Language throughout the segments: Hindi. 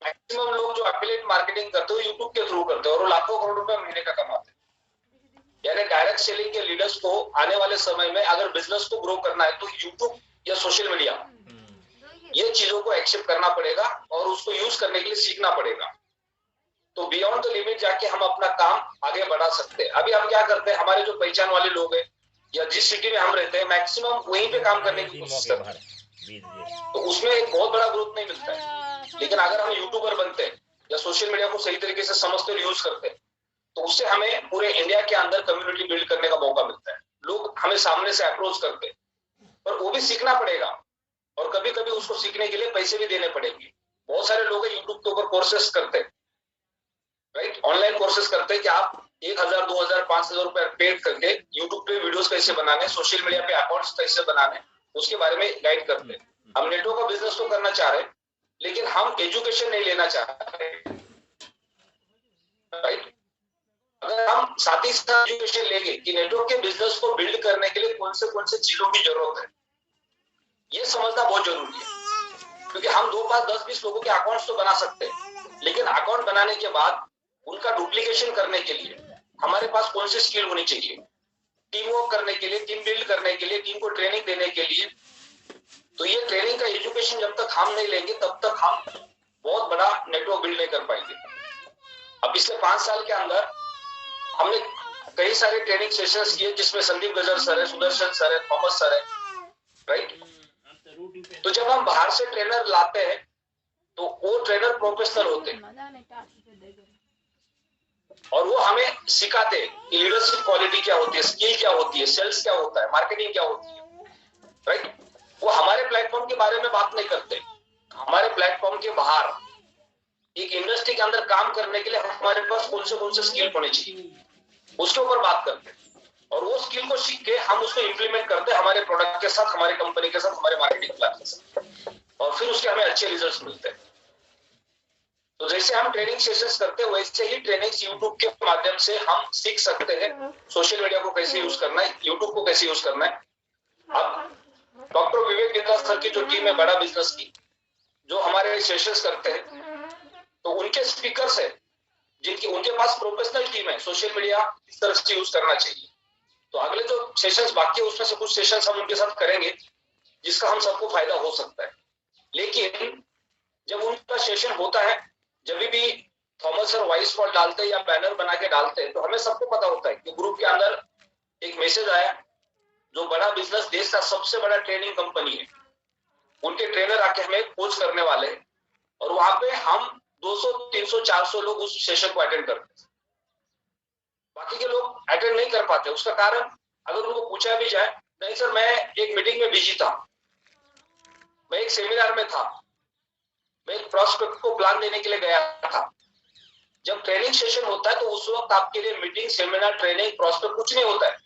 मैक्सिमम लोग जो एफिलिएट मार्केटिंग करते हैं यूट्यूब के थ्रू करते हैं और वो लाखों करोड़ रुपए महीने का कमाते हैं। यानी डायरेक्ट सेलिंग के लीडर्स को आने वाले समय में अगर बिजनेस को ग्रो करना है तो यूट्यूब या सोशल मीडिया ये चीजों को एक्सेप्ट करना पड़ेगा और उसको यूज करने के लिए सीखना पड़ेगा। तो बियॉन्ड द लिमिट जाके हम अपना काम आगे बढ़ा सकते हैं। अभी हम क्या करते हैं, हमारे जो पहचान वाले लोग हैं या जिस सिटी में हम रहते हैं मैक्सिमम वहीं पे काम करने की कोशिश करते हैं, तो उसमें एक बहुत बड़ा ग्रोथ नहीं मिलता है। लेकिन अगर हम यूट्यूबर बनते हैं या सोशल मीडिया को सही तरीके से समझते और यूज करते हैं तो उससे हमें पूरे इंडिया के अंदर कम्युनिटी बिल्ड करने का मौका मिलता है। लोग हमें सामने से अप्रोच करते हैं, पर वो भी सीखना पड़ेगा और कभी कभी उसको सीखने के लिए पैसे भी देने पड़ेंगे। बहुत सारे लोग यूट्यूब के ऊपर कोर्सेस करते हैं, राइट, ऑनलाइन कोर्सेज करते हैं कि आप 1000, 2000, 5000 रुपए पेड करके यूट्यूब पे वीडियोस कैसे बनाने, सोशल मीडिया पे अकाउंट्स कैसे बनाने, उसके बारे में गाइड करते हैं। हम नेटवर्क का बिजनेस तो करना चाह रहे हैं लेकिन हम एजुकेशन नहीं लेना चाह रहे, राइट। अगर हम साथ ही साथ एजुकेशन लेंगे कि नेटवर्क के बिजनेस को बिल्ड करने के लिए कौन से चीजों की जरूरत है, ये समझना बहुत जरूरी है। क्योंकि हम 2, 5, 10, 20 लोगों के अकाउंट्स तो बना सकते हैं लेकिन अकाउंट बनाने के बाद उनका डुप्लीकेशन करने के लिए हमारे पास कौन सी स्किल होनी चाहिए, टीम वर्क करने के लिए, टीम बिल्ड करने के लिए, टीम को ट्रेनिंग देने के लिए। तो ये ट्रेनिंग का एजुकेशन जब तक हम नहीं लेंगे तब तक हम बहुत बड़ा नेटवर्क बिल्ड नहीं कर पाएंगे। अब पिछले 5 साल के अंदर हमने कई सारे ट्रेनिंग सेशंस किए जिसमें संदीप गजर सर है, सुदर्शन सर है, थॉमस सर है, राइट। तो जब हम बाहर से ट्रेनर लाते हैं तो वो ट्रेनर प्रोफेशनल होते हैं और वो हमें सिखाते हैं कि लीडरशिप क्वालिटी क्या होती है, स्किल क्या होती है, सेल्स क्या होता है, मार्केटिंग क्या होती है, राइट। वो हमारे प्लेटफॉर्म के बारे में बात नहीं करते। हमारे प्लेटफॉर्म के बाहर एक इंडस्ट्री के अंदर काम करने के लिए हमारे पास कौन से स्किल होने चाहिए उसके ऊपर बात करते हैं और वो स्किल को सीख के हम उसको इंप्लीमेंट करते हैं हमारे प्रोडक्ट के साथ, हमारे कंपनी के साथ, हमारे मार्केटिंग प्लान के साथ और फिर उसके हमें अच्छे रिजल्ट्स मिलते हैं। तो जैसे हम ट्रेनिंग सेशंस करते हैं वैसे ही ट्रेनिंग यूट्यूब के माध्यम से हम सीख सकते हैं सोशल मीडिया को कैसे यूज करना है, यूट्यूब को कैसे यूज करना है। अब डॉक्टर विवेक बिंद्रा सर की जो टीम है बड़ा बिजनेस की, जो हमारे सेशंस करते हैं तो उनके स्पीकर्स है जिनकी उनके पास प्रोफेशनल टीम है सोशल मीडिया किस तरह से यूज करना चाहिए। तो अगले जो सेशंस बाकी है उसमें से कुछ सेशंस हम उनके साथ करेंगे जिसका हम सबको फायदा हो सकता है। लेकिन जब उनका सेशन होता है, जब भी थॉमस सर वॉइस कॉल डालते हैं या बैनर बना के डालते हैं तो हमें सबको पता होता है कि ग्रुप के अंदर एक मैसेज आया, जो बड़ा बिजनेस देश का सबसे बड़ा ट्रेनिंग कंपनी है उनके ट्रेनर आके हमें कोच करने वाले हैं और वहां पे हम 200, 300, 400 लोग उस सेशन को अटेंड करते हैं। बाकी के लोग अटेंड नहीं कर पाते। उसका कारण अगर उनको पूछा भी जाए, नहीं सर मैं एक मीटिंग में बिजी था, मैं एक सेमिनार में था, मैं एक प्रोस्पेक्ट को प्लान देने के लिए गया था। जब ट्रेनिंग सेशन होता है तो उस वक्त आपके लिए मीटिंग, सेमिनार, ट्रेनिंग, प्रोस्पेक्ट कुछ नहीं होता है।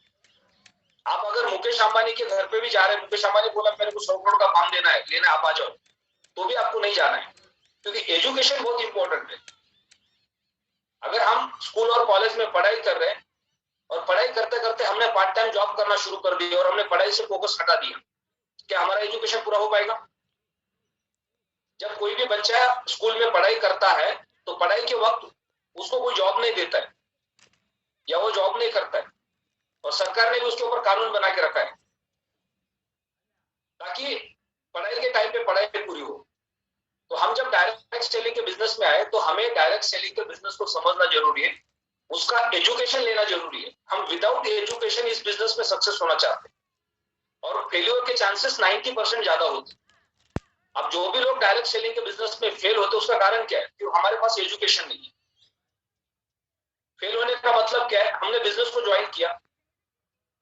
आप अगर मुकेश अंबानी के घर पे भी जा रहे हैं, मुकेश अंबानी बोला मेरे को 100 करोड़ का काम देना है, लेना आप आ जाओ, तो भी आपको नहीं जाना है क्योंकि एजुकेशन बहुत इंपॉर्टेंट है। अगर हम स्कूल और कॉलेज में पढ़ाई कर रहे हैं और पढ़ाई करते करते हमने पार्ट टाइम जॉब करना शुरू कर दिया और हमने पढ़ाई से फोकस हटा दिया, क्या हमारा एजुकेशन पूरा हो पाएगा? जब कोई भी बच्चा स्कूल में पढ़ाई करता है तो पढ़ाई के वक्त उसको कोई जॉब नहीं देता है या वो जॉब नहीं करता है और सरकार ने भी उसके ऊपर कानून बना के रखा है ताकि पढ़ाई के टाइम पे पढ़ाई पूरी हो। तो हम जब डायरेक्ट सेलिंग के बिजनेस में आए तो हमें डायरेक्ट सेलिंग के बिजनेस को समझना जरूरी है, उसका एजुकेशन लेना जरूरी है। हम विदाउट एजुकेशन इस बिजनेस में सक्सेस होना चाहते हैं और फेलियर के चांसेस 90% ज्यादा होते हैं। अब जो भी लोग डायरेक्ट सेलिंग के बिजनेस में फेल होते हैं उसका कारण क्या है? क्योंकि हमारे पास एजुकेशन नहीं है। फेल होने का मतलब क्या है? हमने बिजनेस को ज्वाइन किया,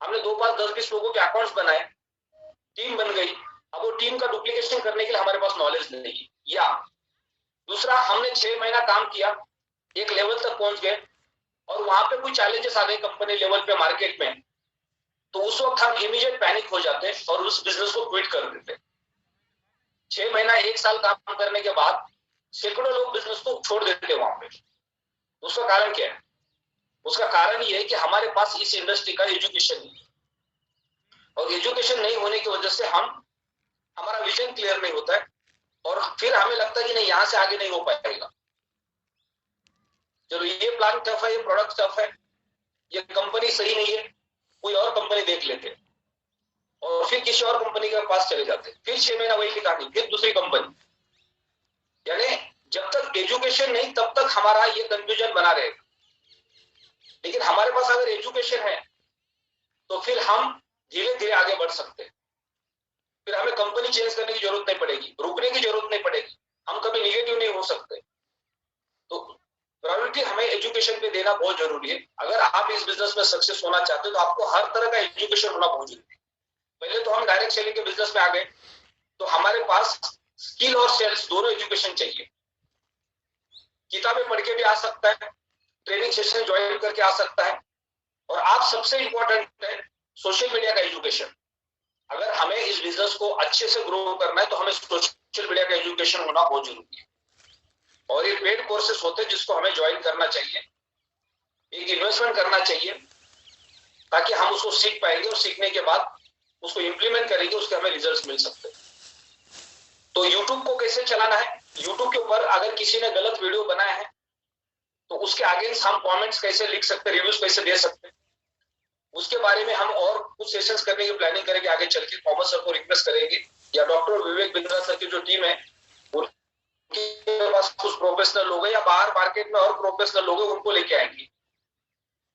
हमने 2, 5, 10, 20 लोगों के अकाउंट्स बनाए, टीम बन गई। अब वो टीम का डुप्लीकेशन करने के लिए हमारे पास नॉलेज नहीं है। या दूसरा, हमने 6 महीना काम किया, एक लेवल तक पहुंच गए और वहां पे कोई चैलेंजेस आ गए कंपनी लेवल पे, मार्केट में, तो उस वक्त हम इमीडिएट पैनिक हो जाते हैं और उस बिजनेस को क्विट कर देते हैं। 6 महीना, 1 साल काम करने के बाद सैकड़ों लोग बिजनेस को छोड़ देते हैं वहां पे। उसका कारण क्या है? उसका कारण ये है कि हमारे पास इस इंडस्ट्री का एजुकेशन नहीं है और एजुकेशन नहीं होने की वजह से हमारा विजन क्लियर नहीं होता है और फिर हमें लगता है कि नहीं, यहां से आगे नहीं हो पाएगा, चलो ये प्लान टफ है, ये प्रोडक्ट टफ है, ये कंपनी सही नहीं है, कोई और कंपनी देख लेते, और फिर किसी और कंपनी के पास चले जाते, फिर 6 महीना वही की कहानी, फिर दूसरी कंपनी। यानी जब तक एजुकेशन नहीं तब तक हमारा ये कंफ्यूजन बना रहेगा। लेकिन हमारे पास अगर एजुकेशन है तो फिर हम धीरे धीरे आगे बढ़ सकते हैं, फिर हमें कंपनी चेंज करने की जरूरत नहीं पड़ेगी, रुकने की जरूरत नहीं पड़ेगी, हम कभी निगेटिव नहीं हो सकते। तो प्रायोरिटी हमें एजुकेशन पे देना बहुत जरूरी है। अगर आप इस बिजनेस में सक्सेस होना चाहते हो तो आपको हर तरह का एजुकेशन होना बहुत जरूरी है। पहले तो हम डायरेक्ट सेलिंग के बिजनेस में आ गए, तो हमारे पास स्किल और सेल्स दोनों एजुकेशन चाहिए। किताबें पढ़ के भी आ सकता है, ट्रेनिंग सेशन ज्वाइन करके आ सकता है, और आप सबसे इंपॉर्टेंट है सोशल मीडिया का एजुकेशन। अगर हमें इस बिजनेस को अच्छे से ग्रो करना है तो हमें सोशल मीडिया का एजुकेशन होना बहुत जरूरी है। और ये पेड कोर्सेस होते हैं जिसको हमें ज्वाइन करना चाहिए, एक इन्वेस्टमेंट करना चाहिए, ताकि हम उसको सीख पाएंगे और सीखने के बाद उसको इंप्लीमेंट करेंगे, उसके हमें रिजल्ट्स मिल सकते हैं। तो यूट्यूब को कैसे चलाना है, यूट्यूब के ऊपर अगर किसी ने गलत वीडियो बनाया है तो उसके अगेंस्ट हम कमेंट्स कैसे लिख सकते हैं, रिव्यूज कैसे दे सकते हैं, उसके बारे में हम और कुछ सेशंस करने की प्लानिंग करेंगे। आगे चल के कॉमर्स सर को रिक्वेस्ट करेंगे या डॉक्टर विवेक बिंद्रा सर की जो टीम है उनके पास कुछ प्रोफेशनल लोग हैं या बाहर मार्केट में और प्रोफेशनल लोग हैं, उनको लेके आएंगे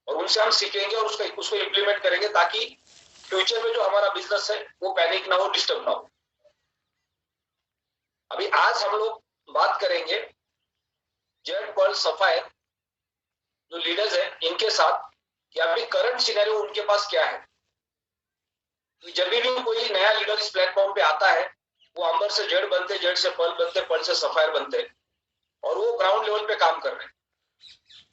और उनसे हम सीखेंगे और उसको इम्प्लीमेंट करेंगे, ताकि फ्यूचर में जो हमारा बिजनेस है वो पैनिक ना हो, डिस्टर्ब ना हो। अभी आज हम लोग बात करेंगे जेड पर्ल सफायर जो लीडर्स हैं इनके साथ, कि अभी करंट सिनेरियो उनके पास क्या है। जब भी कोई नया लीडर इस प्लेटफॉर्म पे आता है वो अंबर से जेड बनते, जेड से पर्ल बनते, पर्ल से सफायर बनते, और वो ग्राउंड लेवल पे काम कर रहे हैं।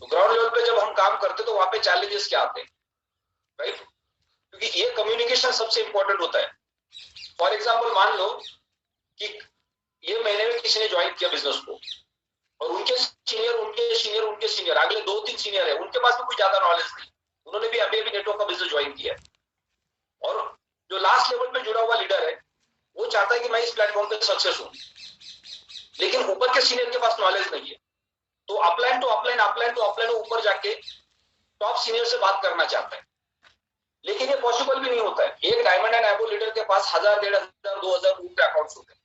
तो ग्राउंड लेवल पे जब हम काम करते तो वहां पे चैलेंजेस क्या आते हैं, राइट? क्योंकि ये कम्युनिकेशन सबसे इंपॉर्टेंट होता है। फॉर एग्जाम्पल मान लो कि ये महीने में किसी ने ज्वाइन किया बिजनेस को, और उनके सीनियर अगले 2-3 सीनियर है, उनके पास भी कोई ज्यादा नॉलेज नहीं, उन्होंने भी अभी नेटवर्क का बिजनेस ज्वाइन किया है, और जो लास्ट लेवल पे जुड़ा हुआ लीडर है वो चाहता है कि मैं इस प्लेटफॉर्म पे सक्सेस हूं, लेकिन ऊपर के सीनियर के पास नॉलेज नहीं है। तो अपलाइन टू अपलाइन ऊपर जाके टॉप सीनियर से बात करना चाहता है, लेकिन ये पॉसिबल भी नहीं होता है। एक डायमंड एंड एबो लीडर के पास 1000, 1500, 2000 के अकाउंट्स होते हैं,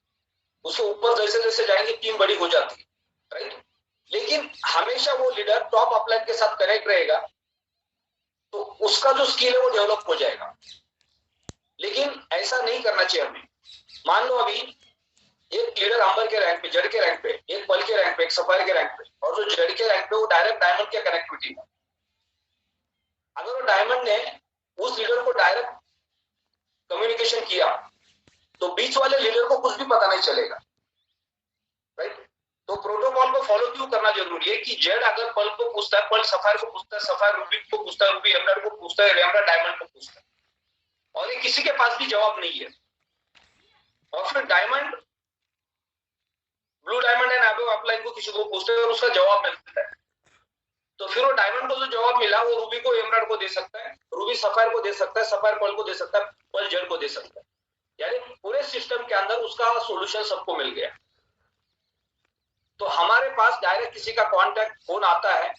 उसके ऊपर जैसे जैसे जाएंगे टीम बड़ी हो जाती है, राइट? लेकिन हमेशा वो लीडर टॉप अपलाइन के साथ कनेक्ट रहेगा तो उसका जो स्किल है वो डेवलप हो जाएगा। लेकिन ऐसा नहीं करना चाहिए हमें। मान लो अभी एक लीडर अंबर के रैंक पे, जड़ के रैंक पे, एक पल के रैंक पे, एक सफायर के रैंक पे, और जो जड़ के रैंक पे वो डायरेक्ट डायमंड के कनेक्टिविटी में, अगर वो डायमंड ने उस लीडर को डायरेक्ट कम्युनिकेशन किया तो बीच वाले लीडर को कुछ भी पता नहीं चलेगा, राइट? तो प्रोटोकॉल को फॉलो क्यों करना जरूरी है कि जेड अगर पल को पूछता है, पल सफायर को पूछता है, सफायर रूबी को पूछता है, रूबी एमराल्ड को पूछता है, एमराल्ड डायमंड को पूछता है, और ये किसी के पास भी जवाब नहीं है। और फिर diamond, blue diamond and above upline को किसी को पूछते हैं और उसका जवाब मिलता है, तो फिर वो डायमंड को जो जवाब मिला वो रूबी को एमराल्ड को दे सकता है, रूबी सफायर को दे सकता है, सफायर पल को दे सकता है, पल जेड को दे सकता है। यानी पूरे सिस्टम के अंदर उसका सॉल्यूशन सबको मिल गया। तो हमारे पास डायरेक्ट किसी का कांटेक्ट फोन आता है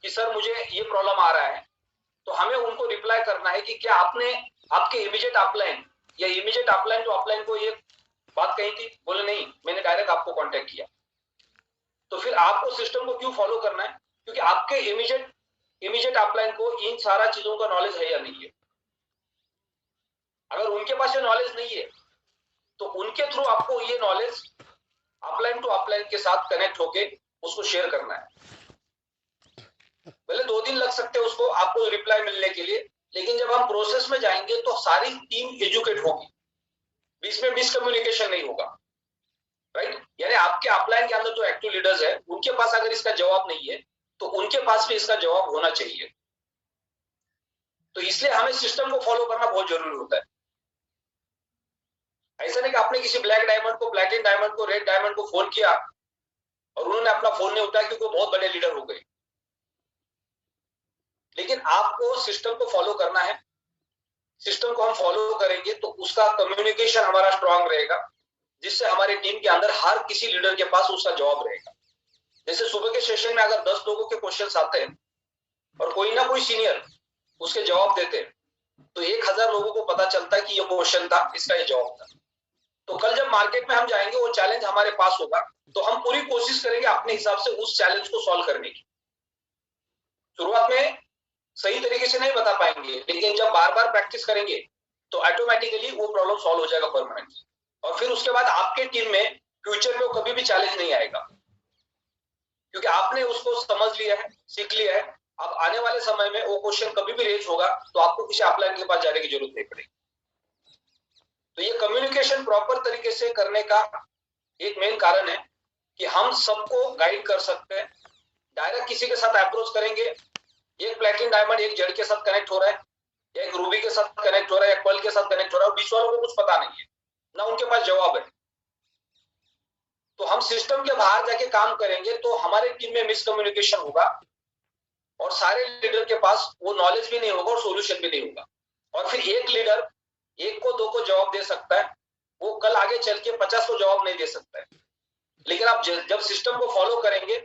कि सर मुझे ये प्रॉब्लम आ रहा है, तो हमें उनको रिप्लाई करना है कि क्या आपने आपके इमीडिएट अपलाइन या इमीडिएट अपलाइन जो अपलाइन को ये बात कही थी, बोले नहीं मैंने डायरेक्ट आपको कांटेक्ट किया। तो फिर आपको सिस्टम को क्यों फॉलो करना है? क्योंकि आपके इमीडिएट अपलाइन को इन सारा चीजों का नॉलेज है या नहीं है। अगर उनके पास ये नॉलेज नहीं है तो उनके थ्रू आपको ये नॉलेज अपलाइन टू अपलाइन के साथ कनेक्ट होके उसको शेयर करना है। पहले 2 दिन लग सकते हैं उसको आपको रिप्लाई मिलने के लिए, लेकिन जब हम प्रोसेस में जाएंगे तो सारी टीम एजुकेट होगी, बीच में मिसकम्युनिकेशन नहीं होगा, राइट? यानी आपके अपलाइन के अंदर जो एक्टिव लीडर्स है उनके पास अगर इसका जवाब नहीं है तो उनके पास भी इसका जवाब होना चाहिए। तो इसलिए हमें सिस्टम को फॉलो करना बहुत जरूरी होता है। ऐसा नहीं कि आपने किसी ब्लैक डायमंड को, ब्लैक एंड डायमंड को, रेड डायमंड को फोन किया और उन्होंने अपना फोन नहीं उठाया क्योंकि वो बहुत बड़े लीडर हो गए। लेकिन आपको सिस्टम को फॉलो करना है। सिस्टम को हम फॉलो करेंगे तो उसका कम्युनिकेशन हमारा स्ट्रांग रहेगा। जिससे हमारी टीम के अंदर हर किसी लीडर के पास उसका जवाब रहेगा। जैसे सुबह के सेशन में अगर 10 लोगों के क्वेश्चंस आते हैं और कोई ना कोई सीनियर उसके जवाब देते हैं, तो 1000 लोगों को पता चलता है कि ये क्वेश्चन था, इसका ये जवाब था। तो कल जब मार्केट में हम जाएंगे, वो चैलेंज हमारे पास होगा, तो हम पूरी कोशिश करेंगे अपने हिसाब से उस चैलेंज को सॉल्व करने की। शुरुआत में सही तरीके से नहीं बता पाएंगे, लेकिन जब बार बार प्रैक्टिस करेंगे तो ऑटोमेटिकली वो प्रॉब्लम सॉल्व हो जाएगा परमानेंटली। और फिर उसके बाद आपके टीम में फ्यूचर में कभी भी चैलेंज नहीं आएगा, क्योंकि आपने उसको समझ लिया है, सीख लिया है। अब आने वाले समय में वो क्वेश्चन कभी भी रेज होगा तो आपको किसी अपलाइन के पास जाने की जरूरत नहीं पड़ेगी। तो ये कम्युनिकेशन प्रॉपर तरीके से करने का एक मेन कारण है कि हम सबको गाइड कर सकते हैं। डायरेक्ट किसी के साथ अप्रोच करेंगे, एक प्लेटिनम डायमंड एक जड़ के साथ कनेक्ट हो रहा है, एक रूबी के साथ कनेक्ट हो रहा है, एक पर्ल के साथ कनेक्ट हो रहा है, और बीच वालों को कुछ पता नहीं है, ना उनके पास जवाब है। तो हम सिस्टम के बाहर जाके काम करेंगे तो हमारे टीम में मिसकम्युनिकेशन होगा और सारे लीडर के पास वो नॉलेज भी नहीं होगा और सॉल्यूशन भी नहीं होगा। और फिर एक लीडर एक को दो को जवाब दे सकता है, वो कल आगे चल के 50 को जवाब नहीं दे सकता है। लेकिन आप जब सिस्टम को फॉलो करेंगे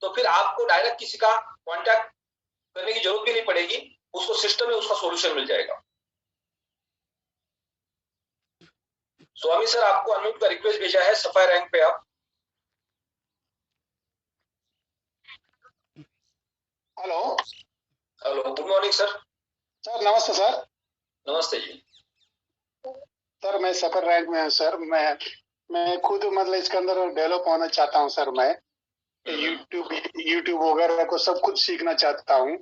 तो फिर आपको डायरेक्ट किसी का कांटेक्ट करने की जरूरत भी नहीं पड़ेगी, उसको सिस्टम में उसका सॉल्यूशन मिल जाएगा। स्वामी सर, आपको अनम्यूट का रिक्वेस्ट भेजा है, सफाई रैंक पे आप। Hello hello, good morning sir. Sir, नमस्ते सर। नमस्ते जी सर, मैं सफर रैंक में हूँ सर। मैं खुद मतलब इसके अंदर डेवलप होना चाहता हूँ सर। मैं यूट्यूब वगैरह को सब कुछ सीखना चाहता हूँ।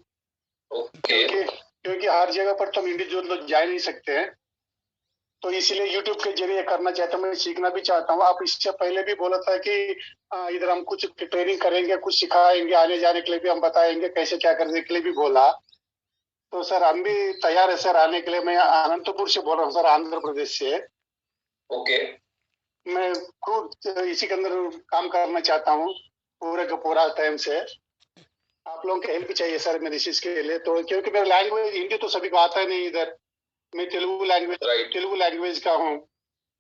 ओके। क्योंकि हर जगह पर तो हम इंडिविजुअल लोग जा नहीं सकते हैं, तो इसीलिए यूट्यूब के जरिए करना चाहता हूँ। मैं सीखना भी चाहता हूँ। आप इससे पहले भी बोला था कि इधर हम कुछ ट्रेनिंग करेंगे, कुछ सिखाएंगे, आने जाने के लिए भी हम बताएंगे कैसे क्या करने के लिए भी बोला। तो सर हम भी तैयार है सर आने के लिए। मैं अनंतपुर से बोल रहा हूँ सर, आंध्र प्रदेश से। ओके। मैं खुद इसी के अंदर काम करना चाहता हूँ पूरे का पूरा टाइम से। आप लोगों की हेल्प चाहिए सर मेरी चीज के लिए। तो क्योंकि मेरा लैंग्वेज हिंदी तो सभी को आता है नहीं, इधर मैं तेलुगु लैंग्वेज का हूँ।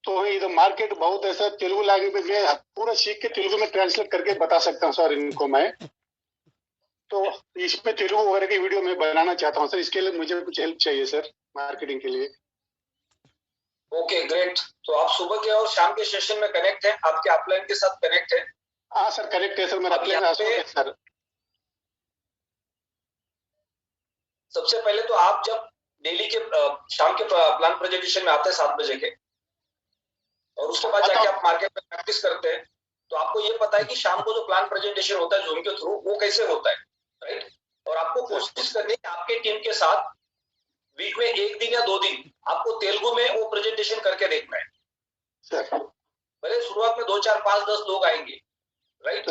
तो इधर मार्केट बहुत है सर। तेलुगु लैंग्वेज में पूरा सीख के तेलुगु में ट्रांसलेट करके बता सकता हूँ सर इनको मैं। तो इसमें तेलुगु वगैरह की वीडियो मैं बनाना चाहता हूँ सर। इसके लिए मुझे कुछ हेल्प चाहिए सर मार्केटिंग के लिए। Okay, great. तो आप सुबह के और शाम के सेशन में कनेक्ट हैं, आपके अपलाइन के साथ कनेक्ट है? हाँ सर, कनेक्ट है सर। मेरा अपलाइन सर। सबसे पहले तो आप जब डेली के शाम के प्लान प्रेजेंटेशन में आते हैं 7 बजे के, और उसके बाद जाके आप मार्केट में प्रैक्टिस करते हैं, तो आपको ये पता है कि शाम को जो प्लान प्रेजेंटेशन होता है जूम के थ्रू, वो कैसे होता है, राइट? और आपको कोशिश करनी है आपके टीम के साथ वीक में 1 दिन या 2 दिन आपको तेलुगु में वो प्रेजेंटेशन करके देखना है। भले शुरुआत में 2, 4, 5, 10 लोग आएंगे, राइट?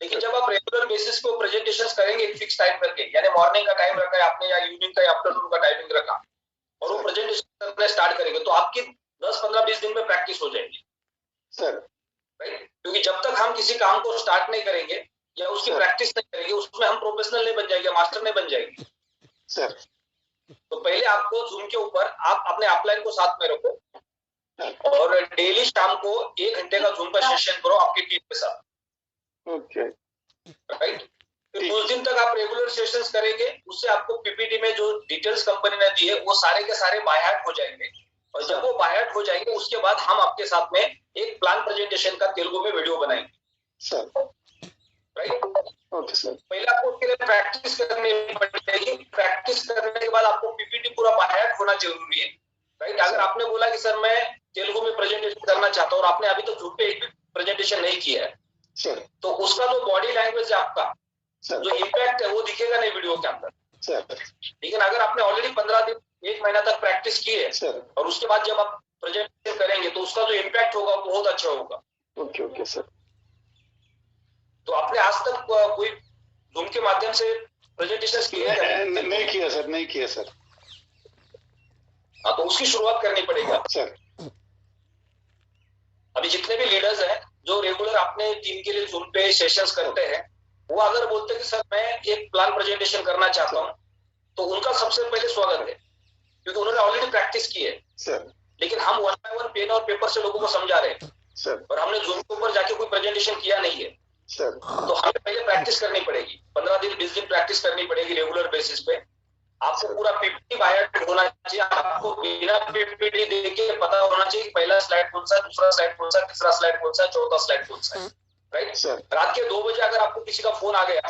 लेकिन जब आप रेगुलर बेसिस पे प्रेजेंटेशन करेंगे एक फिक्स टाइम करके, यानी मॉर्निंग का टाइम रखा है आपने या इवनिंग का या आफ्टरनून का टाइमिंग रखा, और वो प्रेजेंटेशन करने स्टार्ट करेंगे, तो आपकी 10, 15, 20 दिन में प्रैक्टिस हो जाएगी सर, राइट? क्योंकि जब तक हम किसी काम को स्टार्ट नहीं करेंगे या उसकी प्रैक्टिस नहीं करेंगे, उसमें हम प्रोफेशनल नहीं बन जाएंगे, मास्टर नहीं बन जाएंगे सर। तो पहले आपको जूम के ऊपर आप अपने अपलाइन को साथ में रखो और डेली शाम को 1 घंटे का जूम का सेशन करो आपकी टीम के साथ। Okay, right? फिर कुछ दिन तक आप रेगुलर सेशंस करेंगे, उससे आपको पीपीटी में जो डिटेल्स कंपनी ने दी है वो सारे के सारे बाय हार्ट हो जाएंगे, और जब वो बाय हार्ट हो जाएंगे उसके बाद हम आपके साथ में एक प्लान प्रेजेंटेशन का तेलुगु में वीडियो बनाएंगे सर, राइट? Okay sir. पहले आपको उसके लिए प्रैक्टिस करनी पड़ेगी। प्रैक्टिस करने के बाद आपको पीपीटी पूरा बाय हार्ट होना जरूरी है, राइट? अगर आपने बोला कि सर मैं तेलुगु में प्रेजेंटेशन करना चाहता हूँ और आपने अभी तक जूम पे एक भी प्रेजेंटेशन नहीं किया है सर, तो उसका जो बॉडी लैंग्वेज है आपका सर, जो इम्पैक्ट है वो दिखेगा नहीं वीडियो के अंदर सर। लेकिन अगर आपने ऑलरेडी 15 दिन 1 महीना तक प्रैक्टिस की है सर, और उसके बाद जब आप प्रेजेंटेशन करेंगे तो उसका जो इम्पैक्ट होगा वो बहुत अच्छा होगा। Okay okay sir. तो आपने आज तक कोई जूम के माध्यम से प्रेजेंटेशन किया है? नहीं किया सर, नहीं किया सर। हाँ, तो उसकी शुरुआत करनी पड़ेगी सर। अभी जितने भी लीडर्स हैं जो रेगुलर अपने टीम के लिए जूम पे सेशंस करते हैं, वो अगर बोलते हैं कि सर मैं एक प्लान प्रेजेंटेशन करना चाहता हूँ, तो उनका सबसे पहले स्वागत है, क्योंकि उन्होंने ऑलरेडी प्रैक्टिस की है सर। लेकिन हम 1 by 1 पेन और पेपर से लोगों को समझा रहे हैं सर, और हमने जूम के ऊपर जाके कोई प्रेजेंटेशन किया नहीं है सर। तो हमें पहले प्रैक्टिस करनी पड़ेगी, 15 दिन 20 दिन प्रैक्टिस करनी पड़ेगी रेगुलर बेसिस पे। आपको पूरा पीपीटी बायट होना चाहिए, आपको बिना पीपीटी देके पता होना चाहिए कि पहला स्लाइड कौन सा, दूसरा स्लाइड कौन सा, तीसरा स्लाइड कौन सा, चौथा स्लाइड कौन सा, राइट सर। रात के 2 बजे अगर आपको किसी का फोन आ गया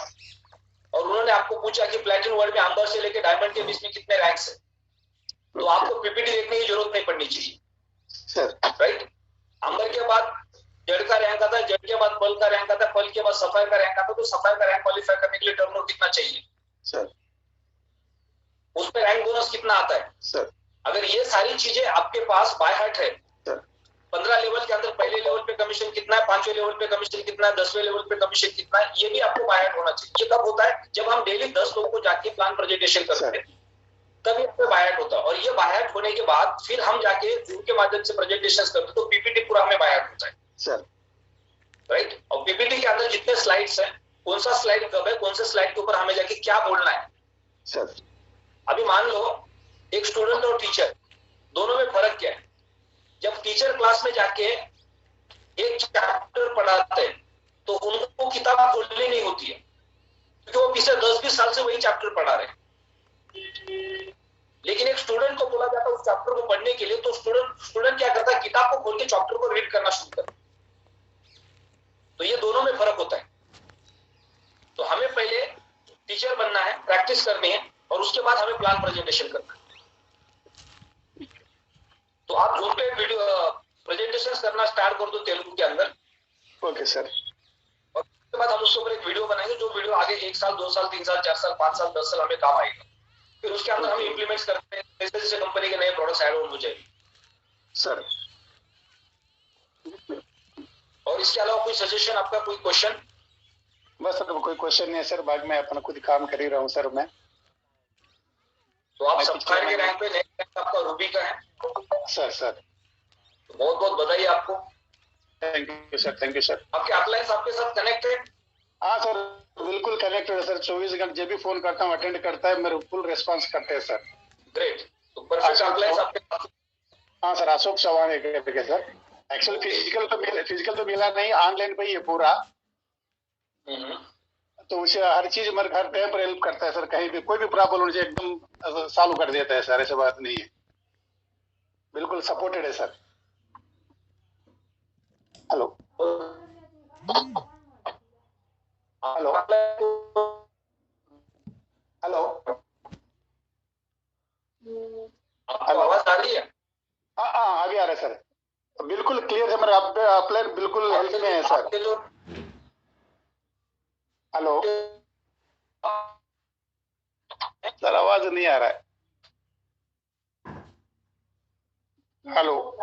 और उन्होंने आपको पूछा कि प्लेटिनम वर्ल्ड में अंबर से लेकर डायमंड के बीच में कितने रैंक्स है, तो आपको पीपीटी देखने की जरूरत नहीं पड़नी चाहिए सर, राइट। अंबर के बाद जड़ का रैंक आता है, जड़ के बाद पल का रैंक आता है, पल के बाद सफायर का रैंक आता है, तो सफायर का रैंक क्वालिफाई करने के लिए टर्नओवर कितना चाहिए सर, उस पर रैंक बोनस कितना आता है सर। अगर ये सारी चीजें आपके पास बाय हार्ट है सर, 15 लेवल के अंदर पहले लेवल पे कमीशन कितना है, 5वें लेवल पे कमीशन कितना है, 10वें लेवल पे कमीशन कितना है, ये भी आपको बाय हार्ट होना चाहिए। ये कब होता है, जब हम डेली 10 लोगों को जाके प्लान प्रेजेंटेशन करते हैं, तभी आपको बाय हार्ट होता है। और ये बाय हार्ट होने के बाद फिर हम जाके जूम के माध्यम से प्रेजेंटेशन करते हैं, तो पीपीटी पूरा हमें बाय हार्ट होता है सर, राइट। और पीपीटी के अंदर जितने स्लाइड्स हैं, कौन सा स्लाइड कब है, कौन से स्लाइड के ऊपर हमें जाके क्या बोलना है सर। अभी मान लो एक स्टूडेंट और टीचर दोनों में फर्क क्या है। जब टीचर क्लास में जाके एक चैप्टर पढ़ाते हैं तो उनको किताब खोलनी नहीं होती है, क्योंकि वो पिछले 10-20 साल से वही चैप्टर पढ़ा रहे हैं। लेकिन एक स्टूडेंट को बोला जाता है उस चैप्टर को पढ़ने के लिए, तो स्टूडेंट क्या करता है, किताब को खोल के चैप्टर को रीड करना शुरू करता है। तो ये दोनों में फर्क होता है। तो हमें पहले टीचर बनना है, प्रैक्टिस करनी है, और उसके बाद हमें प्लान प्रेजेंटेशन करना है। तो आप जूम पे वीडियो प्रेजेंटेशन करना स्टार्ट कर दो तेलुगु के अंदर, ओके सर। और उसके बाद हम उसके ऊपर एक वीडियो बनाएंगे, जो वीडियो आगे 1 साल 2 साल 3 साल 4 साल 5 साल 10 साल हमें काम आएगा। फिर उसके अंदर हम इंप्लीमेंट करते हैं, जैसे जैसे कंपनी के नए प्रोडक्ट्स ऐड ऑन हो जाएंगे सर। और इसके अलावा कोई सजेशन, आपका कोई क्वेश्चन? बस सर कोई क्वेश्चन नहीं है सर, बाद में अपना खुद काम कर ही रहा हूँ सर मैं। तो आप सब्सक्राइब के रैंक पे, नेक्स्ट रैंक आपका रूबी का है सर। सर बहुत बहुत बधाई आपको। Thank you sir, thank you sir. आपके अपलाइंस आपके साथ कनेक्ट है? हाँ सर बिल्कुल कनेक्टेड है सर, 24 घंटे जब भी फोन करता हूँ अटेंड करता है, मेरे फुल रिस्पांस करते हैं सर। ग्रेट, तो परफेक्ट अपलाइंस आपके पास? हाँ सर, अशोक चौहान है सर। एक्चुअली फिजिकल तो मिला नहीं, ऑनलाइन पे ही है पूरा। तो उसे हर चीज मेरे हर टाइम पर हेल्प करता है सर, कहीं भी कोई भी प्रॉब्लम हो जाए एकदम सॉल्व कर देता है सर, ऐसा बात नहीं है, बिल्कुल सपोर्टेड है sir. Hello hello hello hello, आवाज आ रही है? हाँ अभी आ रहा है सर, बिल्कुल क्लियर है मेरा अपलाइन, बिल्कुल हेल्प में है सर। हेलो सर, आवाज नहीं आ रहा है। हेलो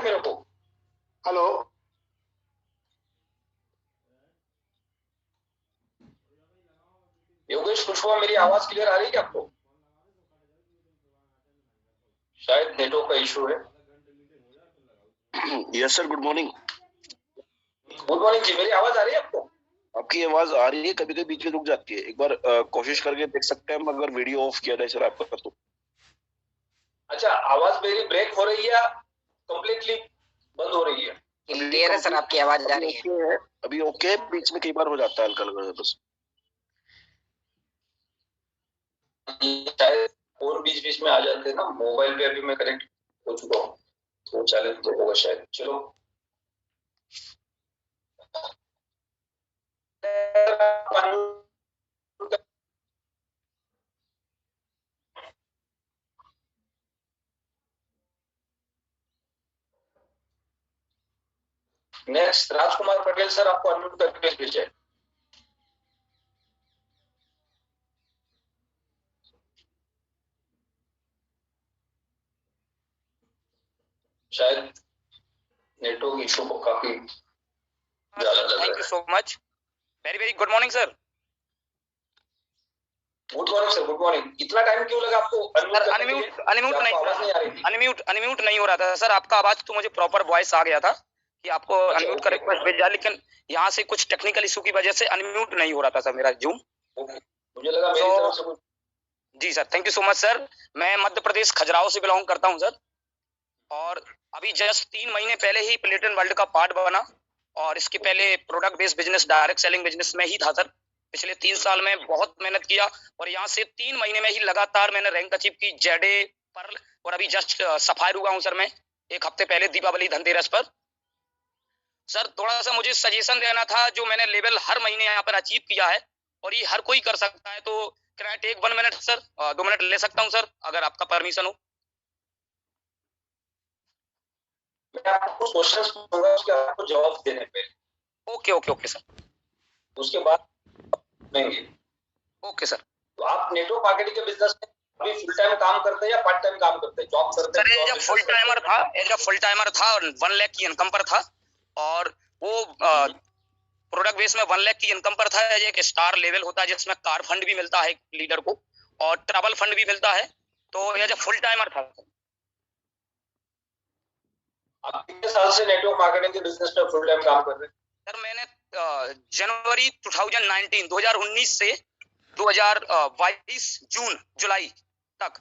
मेरे को, हेलो योगेश कुशवाहा, मेरी आवाज क्लियर आ रही है आपको? शायद नेटवर्क का इशू है। Yes sir, good morning. Good morning जी, मेरी आवाज आ रही है आपको? आपकी आवाज आ रही है, कभी कभी बीच में रुक जाती है, एक बार कोशिश करके देख सकते हैं अगर वीडियो ऑफ किया जाए सर आपका तो। अच्छा, आवाज मेरी ब्रेक हो रही है या कंप्लीटली बंद हो रही है? क्लियर है सर, आपकी आवाज आ रही है अभी ओके, बीच में कई बार हो जाता है हल्का हल्का बस। शायद फोन बीच बीच में आ जाते हैं ना, मोबाइल पे अभी मैं कनेक्ट हो चुका हूँ तो चैलेंज तो होगा शायद। चलो नेक्स्ट राजकुमार पटेल सर, आपको अनम्यूट करके भेजा है। शायद नेटवर्क इशू को काफी ज्यादा लग रहा है। Thank you so much, very very good morning sir. Good morning sir, good morning. इतना टाइम क्यों लगा आपको अनम्यूट नहीं हो रहा था सर, आपका आवाज तो मुझे प्रॉपर वॉइस आ गया था कि आपको अनम्यूट का रिक्वेस्ट भेजा, लेकिन यहाँ से कुछ टेक्निकल इशू की वजह से अनम्यूट नहीं हो रहा था सर मेरा जूम। मुझे लगा मेरी तरफ से कुछ। जी sir, thank you so much sir. मैं मध्य प्रदेश खजुराहो से बिलोंग करता हूं सर, और अभी जस्ट 3 महीने पहले ही प्लेटन वर्ल्ड का पार्ट बना, और इसके पहले product based business, direct selling business में ही था सर। पिछले 3 साल में बहुत मेहनत किया, और यहाँ से 3 महीने में ही लगातार मैंने रैंक अचीव की, जेडे, पर्ल, और अभी जस्ट सफायर हुआ हूँ सर मैं 1 हफ्ते पहले दीपावली धनतेरस पर। सर थोड़ा सा मुझे सजेशन देना था, जो मैंने लेवल हर महीने यहाँ पर अचीव किया है, और ये हर कोई कर सकता है, तो can I take 1 minute sir? 2 minute ले सकता हूँ सर, अगर आपका परमिशन हो? मैं आपको कुछ क्वेश्चंस पूछूंगा, उसके आपको जवाब देने पे। Okay okay okay sir. उसके बाद देंगे। Okay sir. तो आप नेटवर्क मार्केटिंग के बिजनेस में अभी फुल टाइम काम करते हैं या पार्ट टाइम काम करते हैं, जॉब करते हैं? सर एज फुल टाइमर था, और 1 लाख की इनकम पर था, और वो प्रोडक्ट बेस में 1 लाख की इनकम पर था। एक स्टार लेवल होता है जिसमें कार फंड भी मिलता है लीडर को, और ट्रैवल फंड भी मिलता है, तो एज फुल टाइमर था। आप कितने साल से नेटवर्क मार्केटिंग के बिजनेस में फुल टाइम काम कर रहे हैं? सर मैंने जनवरी 2019 से 2022 जून जुलाई तक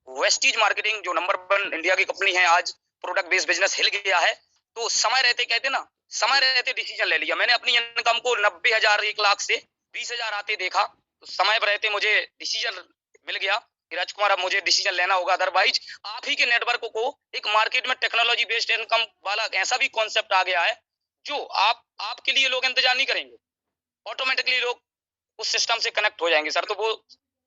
वेस्टीज मार्केटिंग, जो नंबर 1 इंडिया की कंपनी है, आज प्रोडक्ट बेस्ड बिजनेस हिल गया है, तो समय रहते कहते ना, समय रहते डिसीजन ले लिया मैंने। अपनी इनकम को 90,000 1 लाख से 20,000 आते देखा, तो समय रहते मुझे डिसीजन मिल गया कि राजकुमार अब मुझे डिसीजन लेना होगा, अदरवाइज आप ही के नेटवर्क को एक मार्केट में टेक्नोलॉजी बेस्ड इनकम वाला ऐसा भी कॉन्सेप्ट आ गया है, जो आपके लिए लोग इंतजार नहीं करेंगे, ऑटोमेटिकली लोग उस सिस्टम से कनेक्ट हो जाएंगे सर। तो वो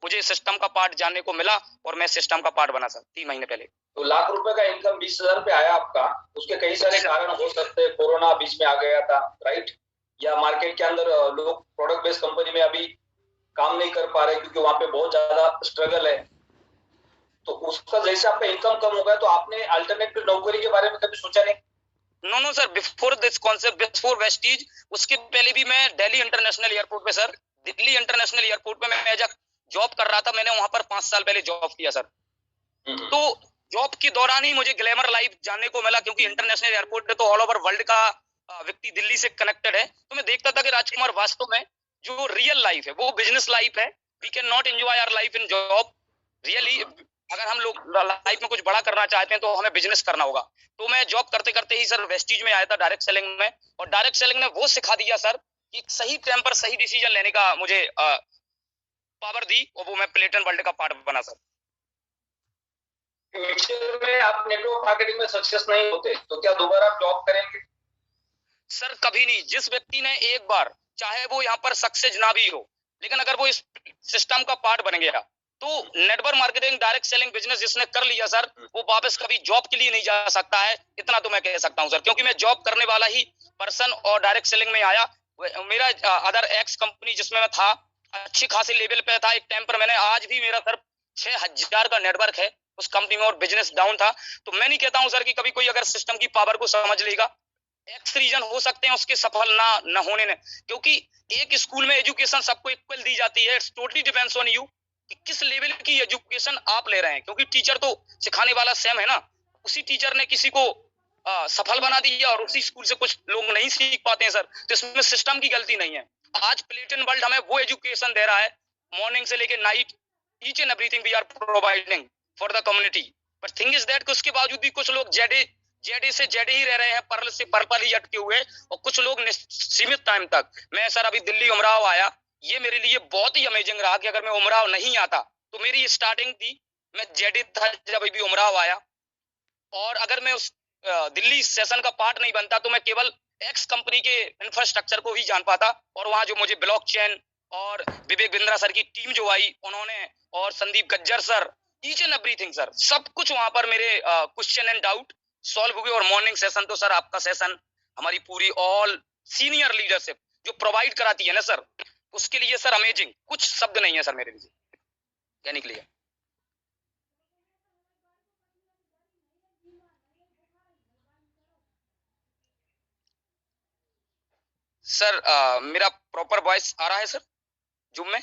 मुझे सिस्टम का पार्ट जानने को मिला, और मैं सिस्टम का पार्ट बना सर 3 महीने पहले। तो लाख रुपए का इनकम 20,000 पे आया आपका, उसके कई सारे कारण हो सकते हैं। कोरोना बीच में आ गया था, राइट? या मार्केट के अंदर लोग प्रोडक्ट बेस्ड कंपनी में अभी काम नहीं कर पा रहे क्योंकि वहां पे बहुत ज्यादा स्ट्रगल है। तो उसका जैसे आपका इनकम कम हो गया, तो आपने अल्टरनेटिव नौकरी के बारे में कभी सोचा नहीं? No sir, before this concept, before Vestige, उसके पहले भी मैं दिल्ली इंटरनेशनल एयरपोर्ट पे सर, दिल्ली इंटरनेशनल एयरपोर्ट पे मैं एज अ जॉब कर रहा था। मैंने वहां पर 5 साल पहले जॉब किया सर। तो जॉब के दौरान ही मुझे ग्लैमर लाइफ जानने को मिला, क्योंकि इंटरनेशनल एयरपोर्ट पे तो ऑल ओवर वर्ल्ड का व्यक्ति दिल्ली से कनेक्टेड है। तो मैं देखता था कि राजकुमार वास्तव में जो रियल लाइफ है वो बिजनेस लाइफ है। We can not enjoy our life in job really. अगर हम लोग लाइफ में कुछ बड़ा करना चाहते हैं तो हमें बिजनेस करना होगा। तो मैं जॉब करते करते ही सर वेस्टीज में आया था, डायरेक्ट सेलिंग में, और डायरेक्ट सेलिंग ने वो सिखा दिया सर कि सही टाइम पर सही डिसीजन लेने का मुझे पावर दी, और वो मैं प्लेटन वर्ल्ड का पार्ट बना सर। फ्यूचर में आप नेटवर्क मार्केटिंग में सक्सेस नहीं होते तो क्या दोबारा आप जॉब करेंगे? सर कभी नहीं। जिस व्यक्ति ने एक बार, चाहे वो यहाँ पर सक्सेस ना भी हो, लेकिन अगर वो इस सिस्टम का पार्ट बन गया, तो network marketing, direct selling business जिसने कर लिया सर, वो वापस कभी जॉब के लिए नहीं जा सकता है। इतना तो मैं कह सकता हूँ सर, क्योंकि मैं जॉब करने वाला ही पर्सन और डायरेक्ट सेलिंग में आया। मेरा अदर एक्स कंपनी जिसमें मैं था, अच्छी खासी लेवल पे था एक टाइम पर। मैंने आज भी मेरा सर 6,000 का नेटवर्क है उस कंपनी में, और बिजनेस डाउन था। तो मैं नहीं कहता हूँ सर कि कभी कोई अगर सिस्टम की पावर को समझ लेगा, एक्स रीजन हो सकते हैं उसके सफल ना होने ने, क्योंकि एक स्कूल में एजुकेशन सबको इक्वल दी जाती है। It's totally depends on you कि किस लेवल की एजुकेशन आप ले रहे हैं, क्योंकि टीचर तो सिखाने वाला सेम है ना। उसी टीचर ने किसी को सफल बना दिया, और उसी स्कूल से कुछ लोग नहीं सीख पाते हैं सर। तो इसमें सिस्टम की गलती नहीं है। आज प्लेटन वर्ल्ड हमें वो एजुकेशन दे रहा है, मॉर्निंग से लेके night, each and everything we are providing for the community. But thing is that उसके बावजूद भी कुछ लोग जेडे से जेडे ही रह रहे हैं, पर्ल से पर्पल ही अटके हुए, और कुछ लोग सीमित टाइम तक। मैं सर अभी दिल्ली उमराव आया, ये मेरे लिए बहुत ही अमेजिंग रहा कि अगर मैं उमराव नहीं आता तो मेरी स्टार्टिंग थी, मैं जेडे था जब अभी उमराव आया, और अगर मैं उस दिल्ली सेशन का पार्ट नहीं बनता तो मैं केवल एक्स कंपनी के इंफ्रास्ट्रक्चर को ही जान पाता। और वहां जो मुझे ब्लॉकचेन और विवेक बिंद्रा सर की टीम जो आई उन्होंने, और Sandeep Gajjar sir, each and everything sir, सब कुछ वहां पर मेरे क्वेश्चन एंड डाउट सॉल्व हुए। और मॉर्निंग सेशन तो सर आपका सेशन, हमारी पूरी ऑल सीनियर लीडरशिप जो प्रोवाइड कराती है ना सर, उसके लिए सर अमेजिंग, कुछ शब्द नहीं है सर मेरे लिए कहने के लिए। सर मेरा प्रॉपर वॉइस आ रहा है सर जूम में?